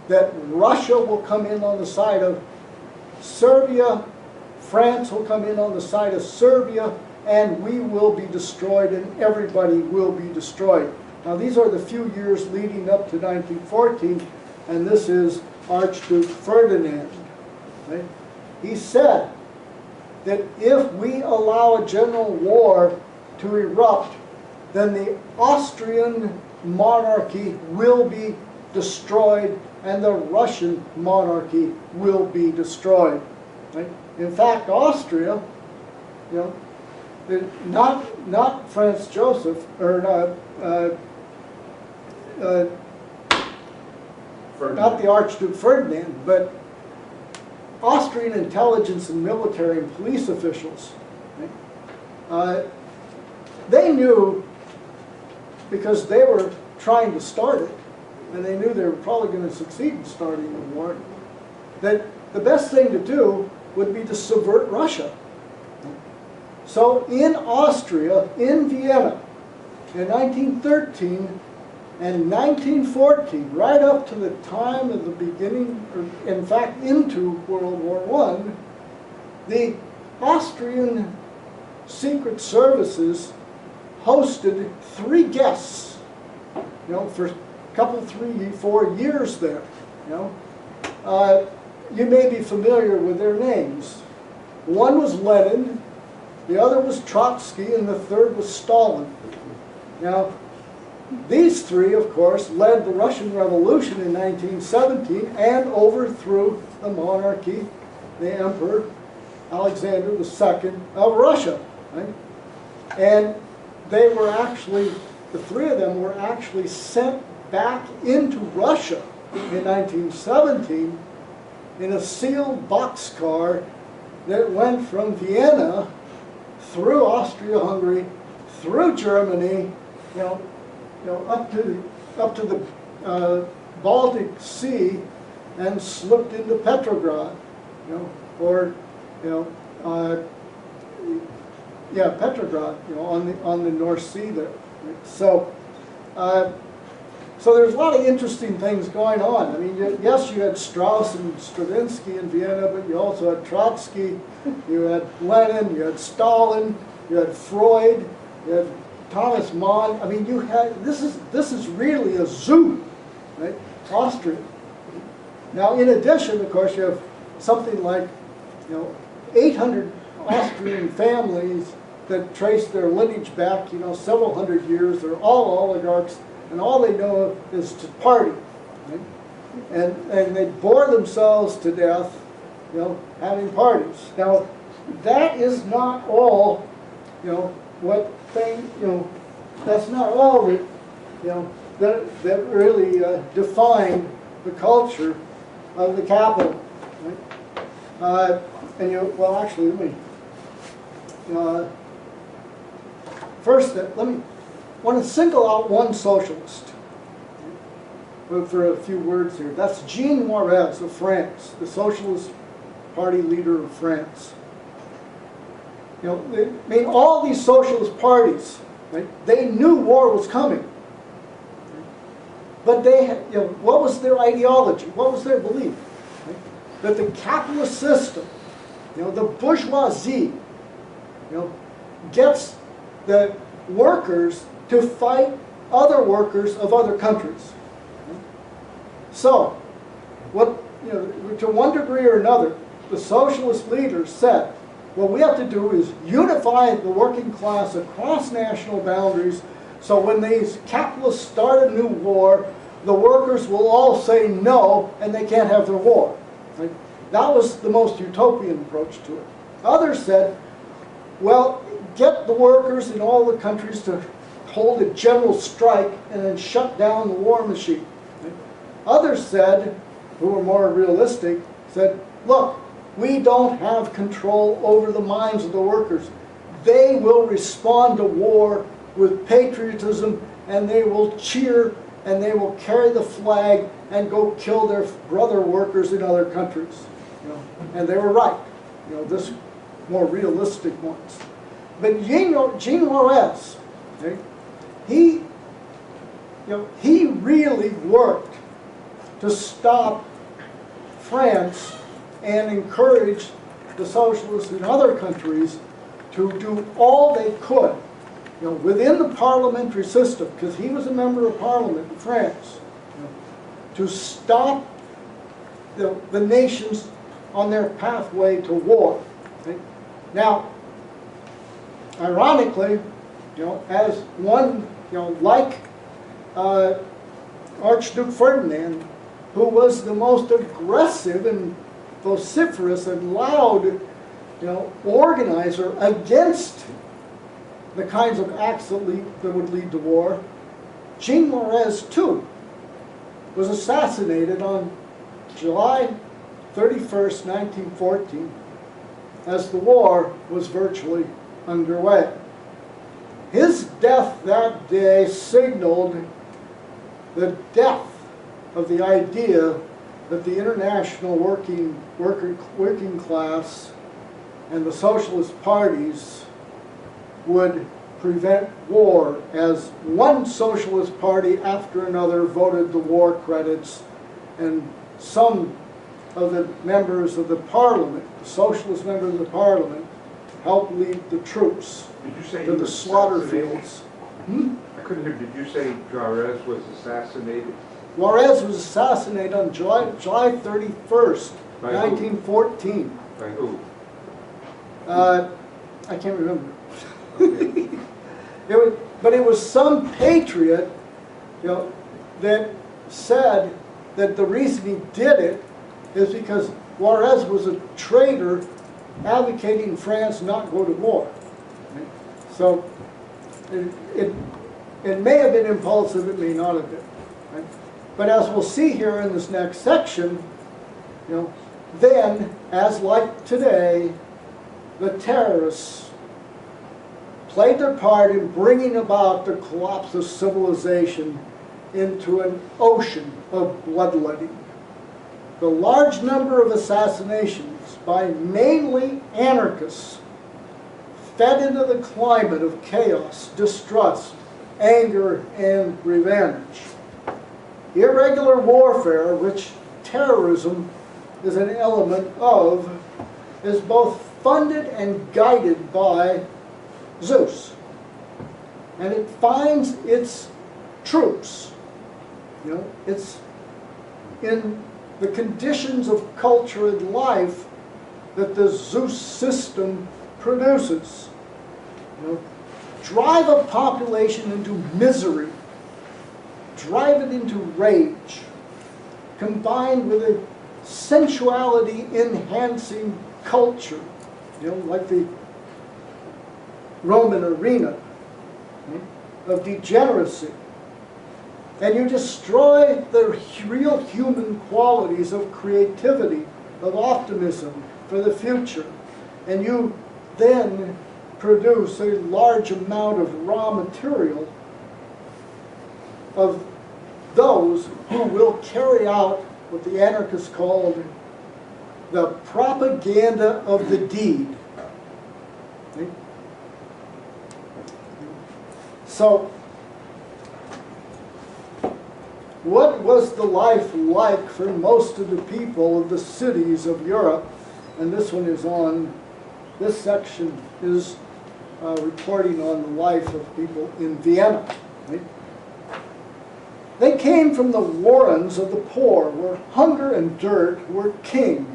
that Russia will come in on the side of Serbia, France will come in on the side of Serbia, and we will be destroyed, and everybody will be destroyed. Now, these are the few years leading up to 1914, and this is Archduke Ferdinand. Right? He said that if we allow a general war to erupt, then the Austrian monarchy will be destroyed and the Russian monarchy will be destroyed. Right? In fact, Austria, you know, not Franz Joseph, or not the Archduke Ferdinand, but Austrian intelligence and military and police officials. Right? They knew, because they were trying to start it, and they knew they were probably going to succeed in starting the war, that the best thing to do would be to subvert Russia. So in Austria, in Vienna, in 1913 and 1914, right up to the time of the beginning, or in fact into World War I, the Austrian secret services hosted 3 guests, for a couple, 3, 4 years there, you may be familiar with their names. One was Lenin, the other was Trotsky, and the third was Stalin. Now, these 3, of course, led the Russian Revolution in 1917 and overthrew the monarchy, the Emperor Alexander II of Russia. Right? And they were actually, the 3 of them were actually sent back into Russia in 1917 in a sealed boxcar that went from Vienna through Austria-Hungary, through Germany, up to the Baltic Sea, and slipped into Petrograd, Petrograd, on the North Sea there. So, so there's a lot of interesting things going on. I mean, yes, you had Strauss and Stravinsky in Vienna, but you also had Trotsky, you had Lenin, you had Stalin, you had Freud, you had Thomas Mann. I mean, you had this is really a zoo, right? Austria. Now, in addition, of course, you have something like 800 Austrian families that trace their lineage back, several hundred years. They're all oligarchs, and all they know is to party, right? And they bore themselves to death, having parties. Now, that is not all, that's not all that, that really defined the culture of the capital, right? Well, actually, let me, first, want to single out one socialist for a few words here. That's Jean Moreau of France, the Socialist Party leader of France. All these socialist parties, right, they knew war was coming. But they had, what was their ideology? What was their belief? Right? That the capitalist system, the bourgeoisie, gets the workers to fight other workers of other countries. Right? So, to one degree or another, the socialist leaders said, what we have to do is unify the working class across national boundaries, so when these capitalists start a new war, the workers will all say no, and they can't have their war. Right? That was the most utopian approach to it. Others said, well, get the workers in all the countries to hold a general strike and then shut down the war machine. Right? Others said, who were more realistic, said, look, we don't have control over the minds of the workers. They will respond to war with patriotism, and they will cheer, and they will carry the flag and go kill their brother workers in other countries. And they were right. This more realistic ones. But Jean Moreau, okay, he really worked to stop France and encourage the socialists in other countries to do all they could, within the parliamentary system, because he was a member of parliament in France, to stop the nations on their pathway to war. Okay? Now, ironically, as one, like Archduke Ferdinand, who was the most aggressive and vociferous and loud, organizer against the kinds of acts that would lead to war, Jean Moreau, too, was assassinated on July 31st, 1914, as the war was virtually underway. His death that day signaled the death of the idea that the international working class and the socialist parties would prevent war, as one socialist party after another voted the war credits, and some of the members of the parliament, the socialist members of the parliament, helped lead the troops Did you say to he the was slaughter assassinated? fields. I couldn't hear, did you say Juarez was assassinated? Juarez was assassinated on July 31st, By who? 1914. By who? I can't remember. Okay. But it was some patriot, you know, that said that the reason he did it is because Juarez was a traitor advocating France not go to war. So it may have been impulsive, it may not have been. Right? But as we'll see here in this next section, you know, then, as like today, the terrorists played their part in bringing about the collapse of civilization into an ocean of bloodletting. The large number of assassinations by mainly anarchists fed into the climate of chaos, distrust, anger, and revenge. Irregular warfare, which terrorism is an element of, is both funded and guided by Zeus. And it finds its troops, you know, it's in the conditions of culture and life that the Zeus system produces. You know, drive a population into misery, drive it into rage, combined with a sensuality-enhancing culture, you know, like the Roman arena, of degeneracy. And you destroy the real human qualities of creativity, of optimism for the future. And you then produce a large amount of raw material of those who will carry out what the anarchists called the propaganda of the deed. Okay? So, what was the life like for most of the people of the cities of Europe? And this one is on, this section is reporting on the life of people in Vienna. Right? They came from the warrens of the poor, where hunger and dirt were king,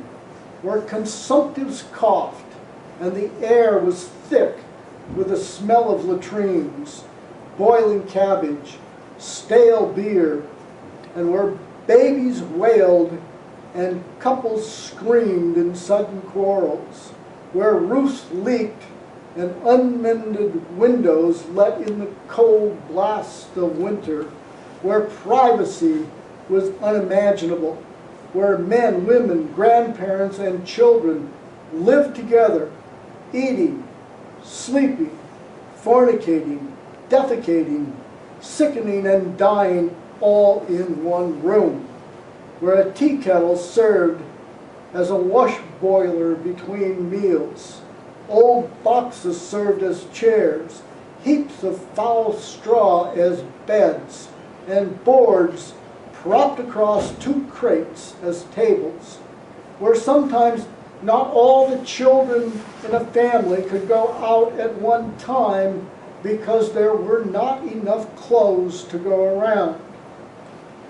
where consumptives coughed, and the air was thick with the smell of latrines, boiling cabbage, stale beer, and where babies wailed and couples screamed in sudden quarrels, where roofs leaked and unmended windows let in the cold blast of winter, where privacy was unimaginable, where men, women, grandparents, and children lived together, eating, sleeping, fornicating, defecating, sickening, and dying all in one room, where a tea kettle served as a wash boiler between meals, old boxes served as chairs, heaps of foul straw as beds, and boards propped across two crates as tables, where sometimes not all the children in a family could go out at one time because there were not enough clothes to go around,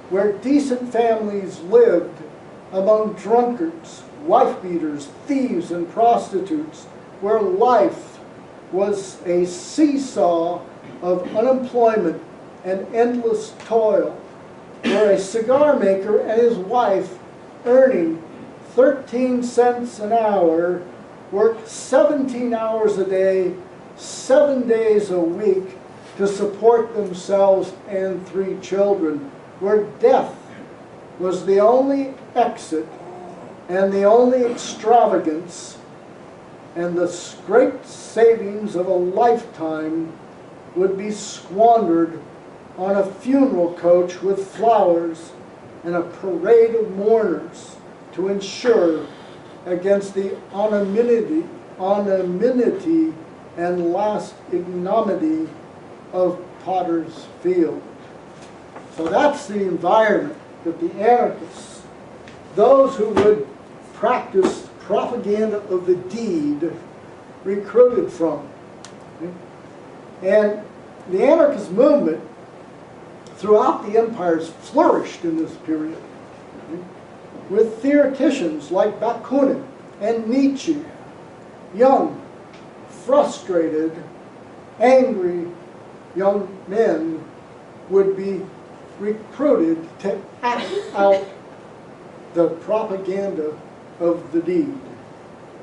where decent families lived among drunkards, wife-beaters, thieves, and prostitutes, where life was a seesaw of unemployment and endless toil, where a cigar maker and his wife, earning 13 cents an hour, worked 17 hours a day, 7 days a week to support themselves and 3 children, where death was the only exit and the only extravagance, and the scraped savings of a lifetime would be squandered on a funeral coach with flowers and a parade of mourners to ensure against the anonymity and last ignominy of Potter's Field. So that's the environment that the anarchists, those who would practice propaganda of the deed, recruited from. And the anarchist movement throughout the empires flourished in this period, with theoreticians like Bakunin and Nietzsche, young, frustrated, angry young men would be recruited to act out the propaganda of the deed.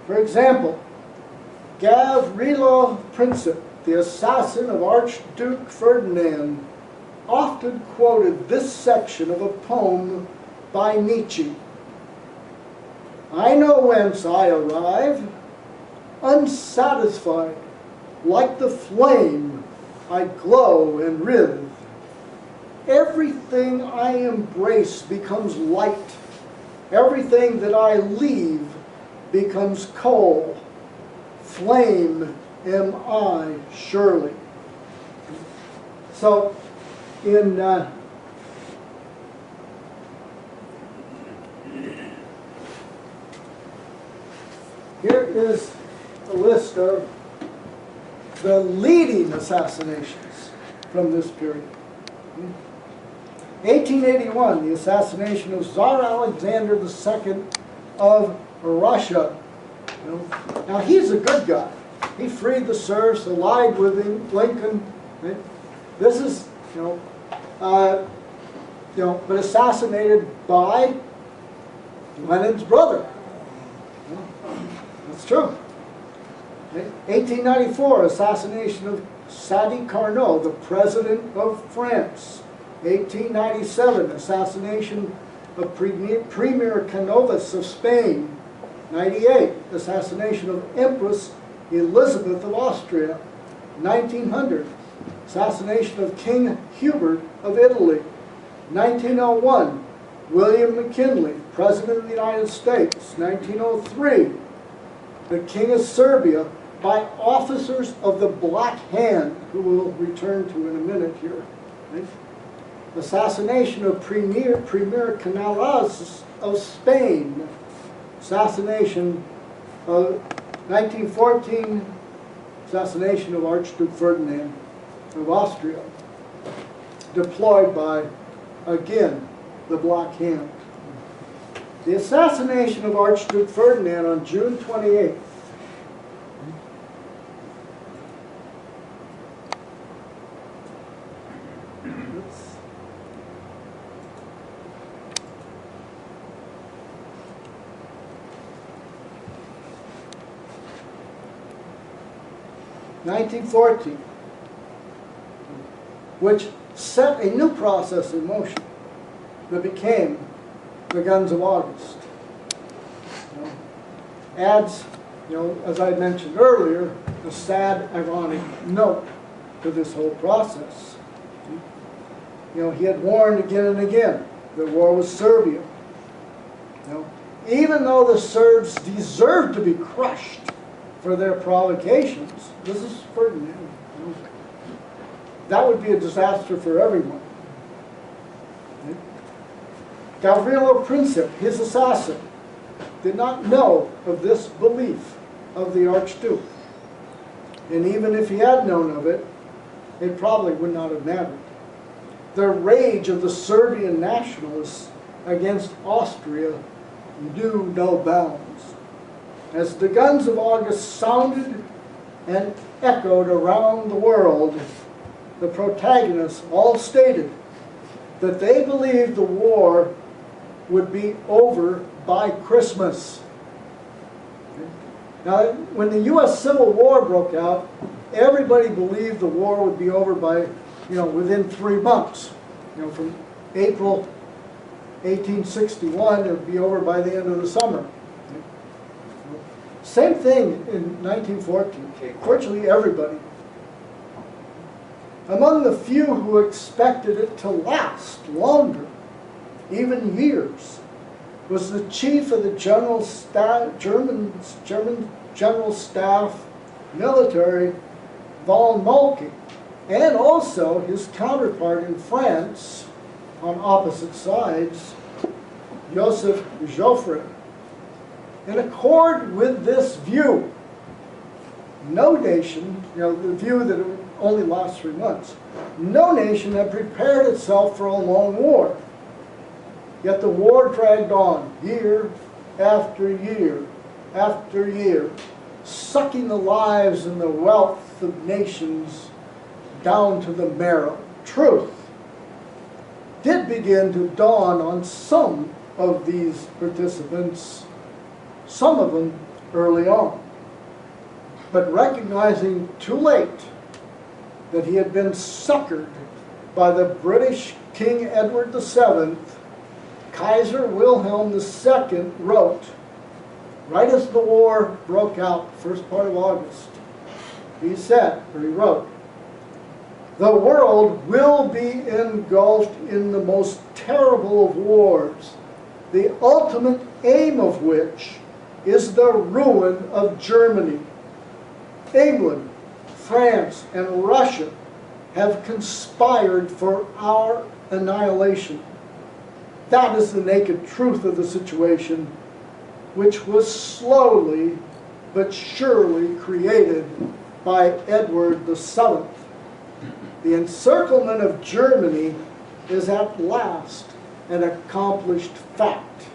For example, Gavrilo Princip, the assassin of Archduke Ferdinand, often quoted this section of a poem by Nietzsche. I know whence I arrive, unsatisfied, like the flame I glow and writhe. Everything I embrace becomes light. Everything that I leave becomes coal. Flame am I surely. So, in here is a list of the leading assassinations from this period. 1881, the assassination of Tsar Alexander II of Russia. Now he's a good guy. He freed the serfs, allied with Lincoln. Right? This is, but assassinated by Lenin's brother. That's true. 1894, assassination of Sadi Carnot, the President of France. 1897, assassination of Premier Canovas of Spain. 98, assassination of Empress Elizabeth of Austria. 1900, assassination of King Hubert of Italy. 1901, William McKinley, President of the United States. 1903, the King of Serbia by officers of the Black Hand, who we'll return to in a minute here. Right? Assassination of Premier Canales of Spain. Assassination of 1914, assassination of Archduke Ferdinand of Austria, deployed by, again, the Black Hand. The assassination of Archduke Ferdinand on June 28th. Oops. (1914), which set a new process in motion that became the Guns of August. Adds, as I mentioned earlier, a sad, ironic note to this whole process. He had warned again and again that war with Serbia. Even though the Serbs deserved to be crushed for their provocations, this is Ferdinand. That would be a disaster for everyone. Gavrilo Princip, his assassin, did not know of this belief of the Archduke. And even if he had known of it, it probably would not have mattered. The rage of the Serbian nationalists against Austria knew no bounds. As the Guns of August sounded and echoed around the world, the protagonists all stated that they believed the war would be over by Christmas. Now, when the U.S. Civil War broke out, everybody believed the war would be over by, within 3 months. From April 1861, it would be over by the end of the summer. Same thing in 1914. Virtually everybody. Among the few who expected it to last longer, even years, was the chief of the German General Staff, military, von Moltke, and also his counterpart in France, on opposite sides, Joseph Joffre. In accord with this view, no nation, the view that it only lasts 3 months, no nation had prepared itself for a long war. Yet the war dragged on year after year after year, sucking the lives and the wealth of nations down to the marrow. Truth did begin to dawn on some of these participants, some of them early on. But recognizing too late that he had been suckered by the British King Edward VII, Kaiser Wilhelm II wrote, right as the war broke out, first part of August, he wrote, "The world will be engulfed in the most terrible of wars, the ultimate aim of which is the ruin of Germany. England, France, and Russia have conspired for our annihilation." That is the naked truth of the situation, which was slowly but surely created by Edward VII. The encirclement of Germany is at last an accomplished fact.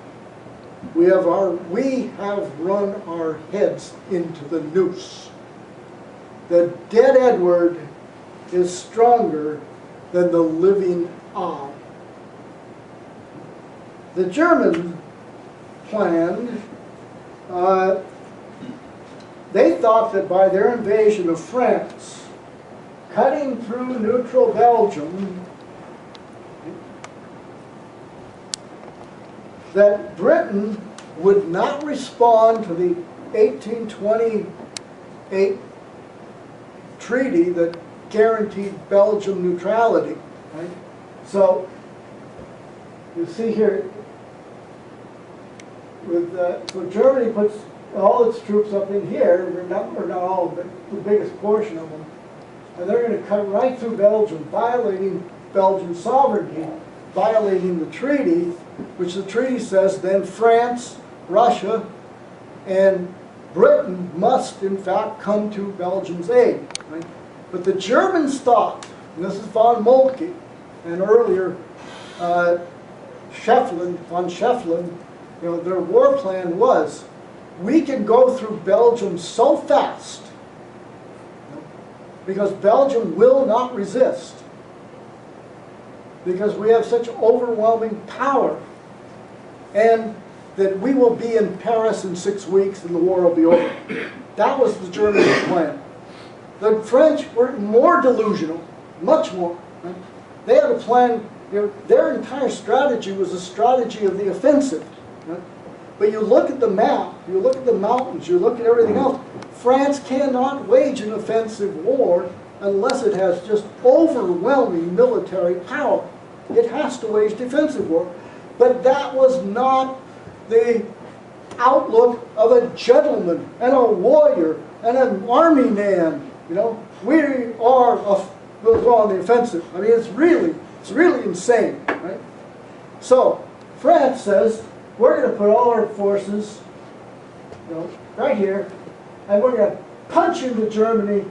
We have run our heads into the noose. The dead Edward is stronger than the living I. The Germans planned, they thought that by their invasion of France, cutting through neutral Belgium, that Britain would not respond to the 1828 treaty that guaranteed Belgium neutrality. Right? So, you see here, so Germany puts all its troops up in here, or not all, but the biggest portion of them, and they're going to cut right through Belgium, violating Belgian sovereignty, violating the treaty, which the treaty says then France, Russia, and Britain must in fact come to Belgium's aid. Right? But the Germans thought, and this is von Moltke, and earlier von Schefflin, their war plan was, we can go through Belgium so fast, because Belgium will not resist, because we have such overwhelming power, and that we will be in Paris in 6 weeks and the war will be over. That was the German plan. The French were more delusional, much more. Right? They had a plan, their entire strategy was a strategy of the offensive. Right? But you look at the map, you look at the mountains, you look at everything else, France cannot wage an offensive war unless it has just overwhelming military power. It has to wage defensive war. But that was not the outlook of a gentleman and a warrior and an army man. We are we'll go on the offensive. I mean, it's really insane, right? So France says, we're going to put all our forces, right here, and we're going to punch into Germany,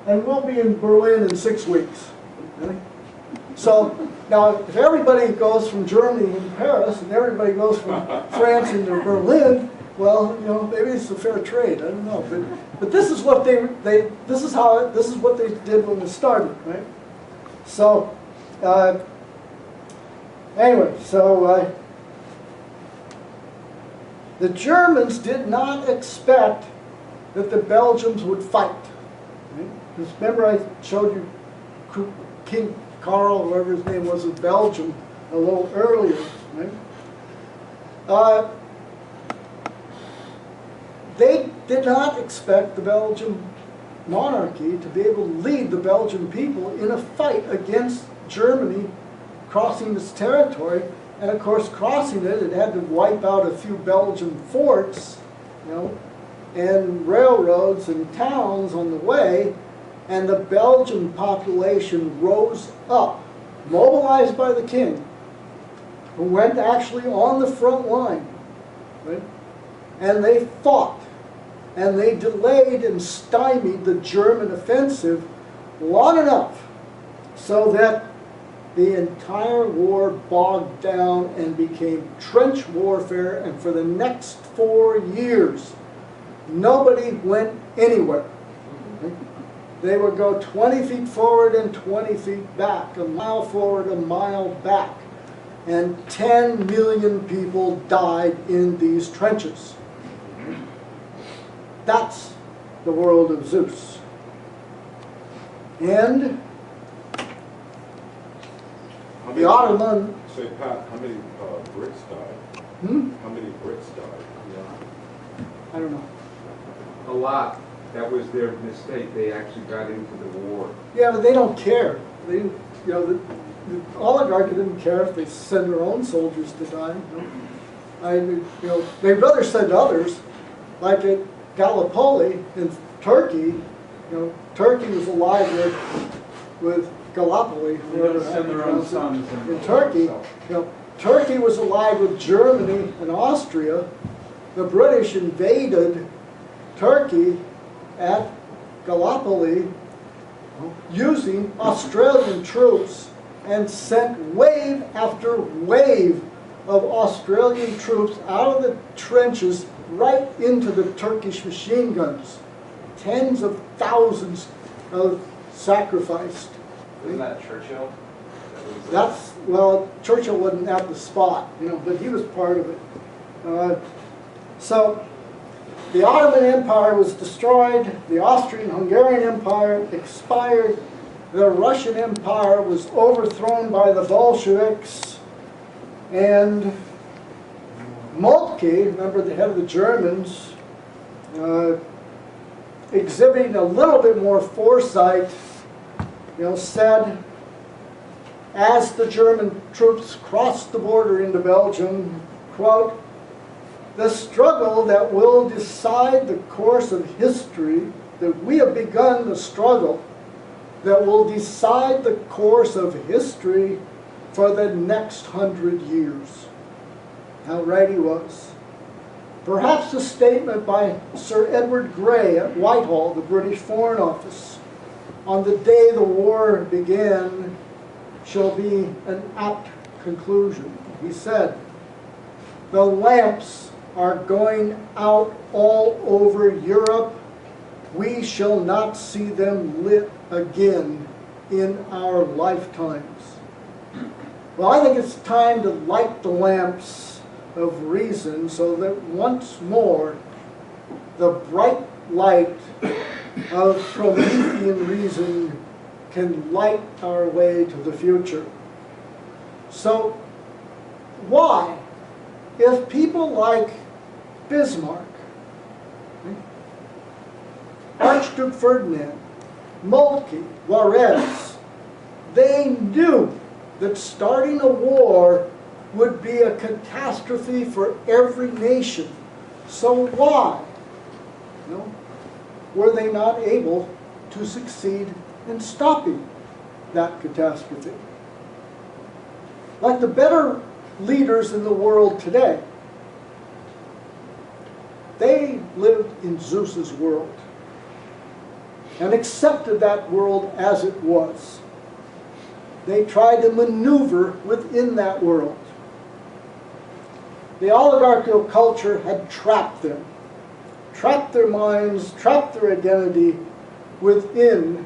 and we'll be in Berlin in 6 weeks. Okay? So now, if everybody goes from Germany into Paris, and everybody goes from France into Berlin, well, maybe it's a fair trade. I don't know, but this is what this is what they did when it started, right? So anyway, so the Germans did not expect that the Belgians would fight. Right? Because remember, I showed you King Karl, whoever his name was, of Belgium a little earlier. Right? They did not expect the Belgian monarchy to be able to lead the Belgian people in a fight against Germany crossing its territory. And of course, crossing it had to wipe out a few Belgian forts, and railroads and towns on the way. and the Belgian population rose up, mobilized by the king, who went actually on the front line, right? And they fought, and they delayed and stymied the German offensive long enough so that the entire war bogged down and became trench warfare, and for the next 4 years, nobody went anywhere. They would go 20 feet forward and 20 feet back, a mile forward, a mile back, and 10 million people died in these trenches. That's the world of Zeus. And the Ottoman... Say, Pat, how many Brits died? How many Brits died? I don't know. A lot. That was their mistake. They actually got into the war. Yeah, but they don't care. They, you know, the oligarchy didn't care if they send their own soldiers to die. You know, they'd rather send others, like at Gallipoli in Turkey. You know, Turkey was allied with Gallipoli. They don't send their own sons. In Turkey, you know, Turkey was allied with Germany and Austria. The British invaded Turkey at Gallipoli using Australian troops and sent wave after wave of Australian troops out of the trenches right into the Turkish machine guns. Tens of thousands of sacrificed. Wasn't that Churchill? That's, well, Churchill wasn't at the spot, you know, but he was part of it. So the Ottoman Empire was destroyed, the Austrian-Hungarian Empire expired, the Russian Empire was overthrown by the Bolsheviks, and Moltke, remember the head of the Germans, exhibiting a little bit more foresight, you know, said, as the German troops crossed the border into Belgium, quote, "The struggle that will decide the course of history, that we have begun the struggle that will decide the course of history for the next 100 years." How right he was. Perhaps a statement by Sir Edward Grey at Whitehall, the British Foreign Office, on the day the war began, shall be an apt conclusion. He said, "The lamps are going out all over Europe. We shall not see them lit again in our lifetimes." Well, I think it's time to light the lamps of reason so that once more the bright light of Promethean reason can light our way to the future. So why, if people like Bismarck, Archduke Ferdinand, Moltke, Juarez, they knew that starting a war would be a catastrophe for every nation, so why, you know, were they not able to succeed in stopping that catastrophe? Like the better leaders in the world today, they lived in Zeus's world and accepted that world as it was. They tried to maneuver within that world. The oligarchical culture had trapped them, trapped their minds, trapped their identity within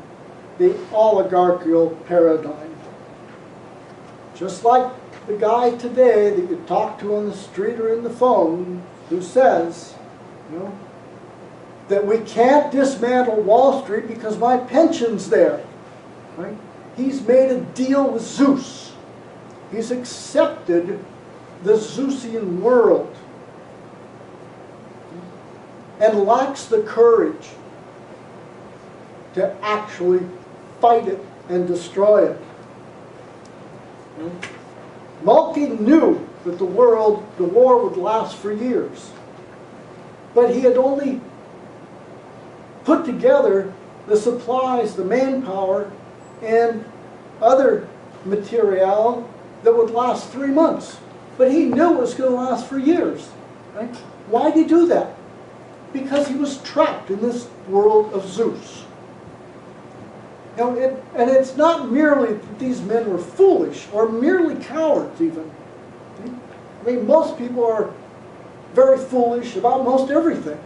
the oligarchical paradigm. Just like the guy today that you talk to on the street or in the phone who says, you know, that we can't dismantle Wall Street because my pension's there. Right? He's made a deal with Zeus. He's accepted the Zeusian world and lacks the courage to actually fight it and destroy it. Moltke knew that the war would last for years, but he had only put together the supplies, the manpower, and other material that would last 3 months. But he knew it was going to last for years. Right? Why did he do that? Because he was trapped in this world of Zeus. Now, and it's not merely that these men were foolish or merely cowards even. I mean, most people are very foolish about most everything.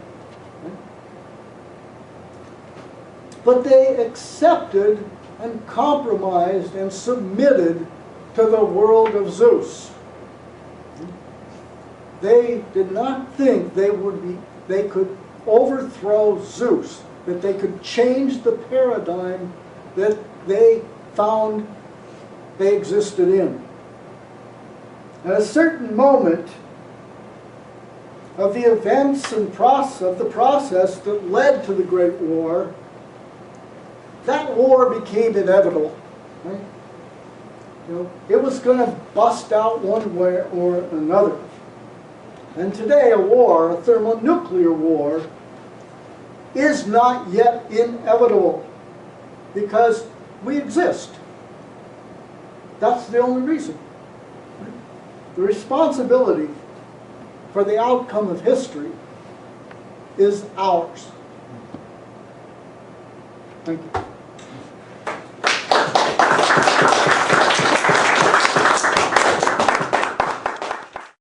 But they accepted and compromised and submitted to the world of Zeus. They did not think they could overthrow Zeus, that they could change the paradigm that they found they existed in. At a certain moment of the events and of the process that led to the Great War, that war became inevitable. Right? You know, it was going to bust out one way or another. And today a war, a thermonuclear war, is not yet inevitable because we exist. That's the only reason. The responsibility for the outcome of history is ours. Thank you.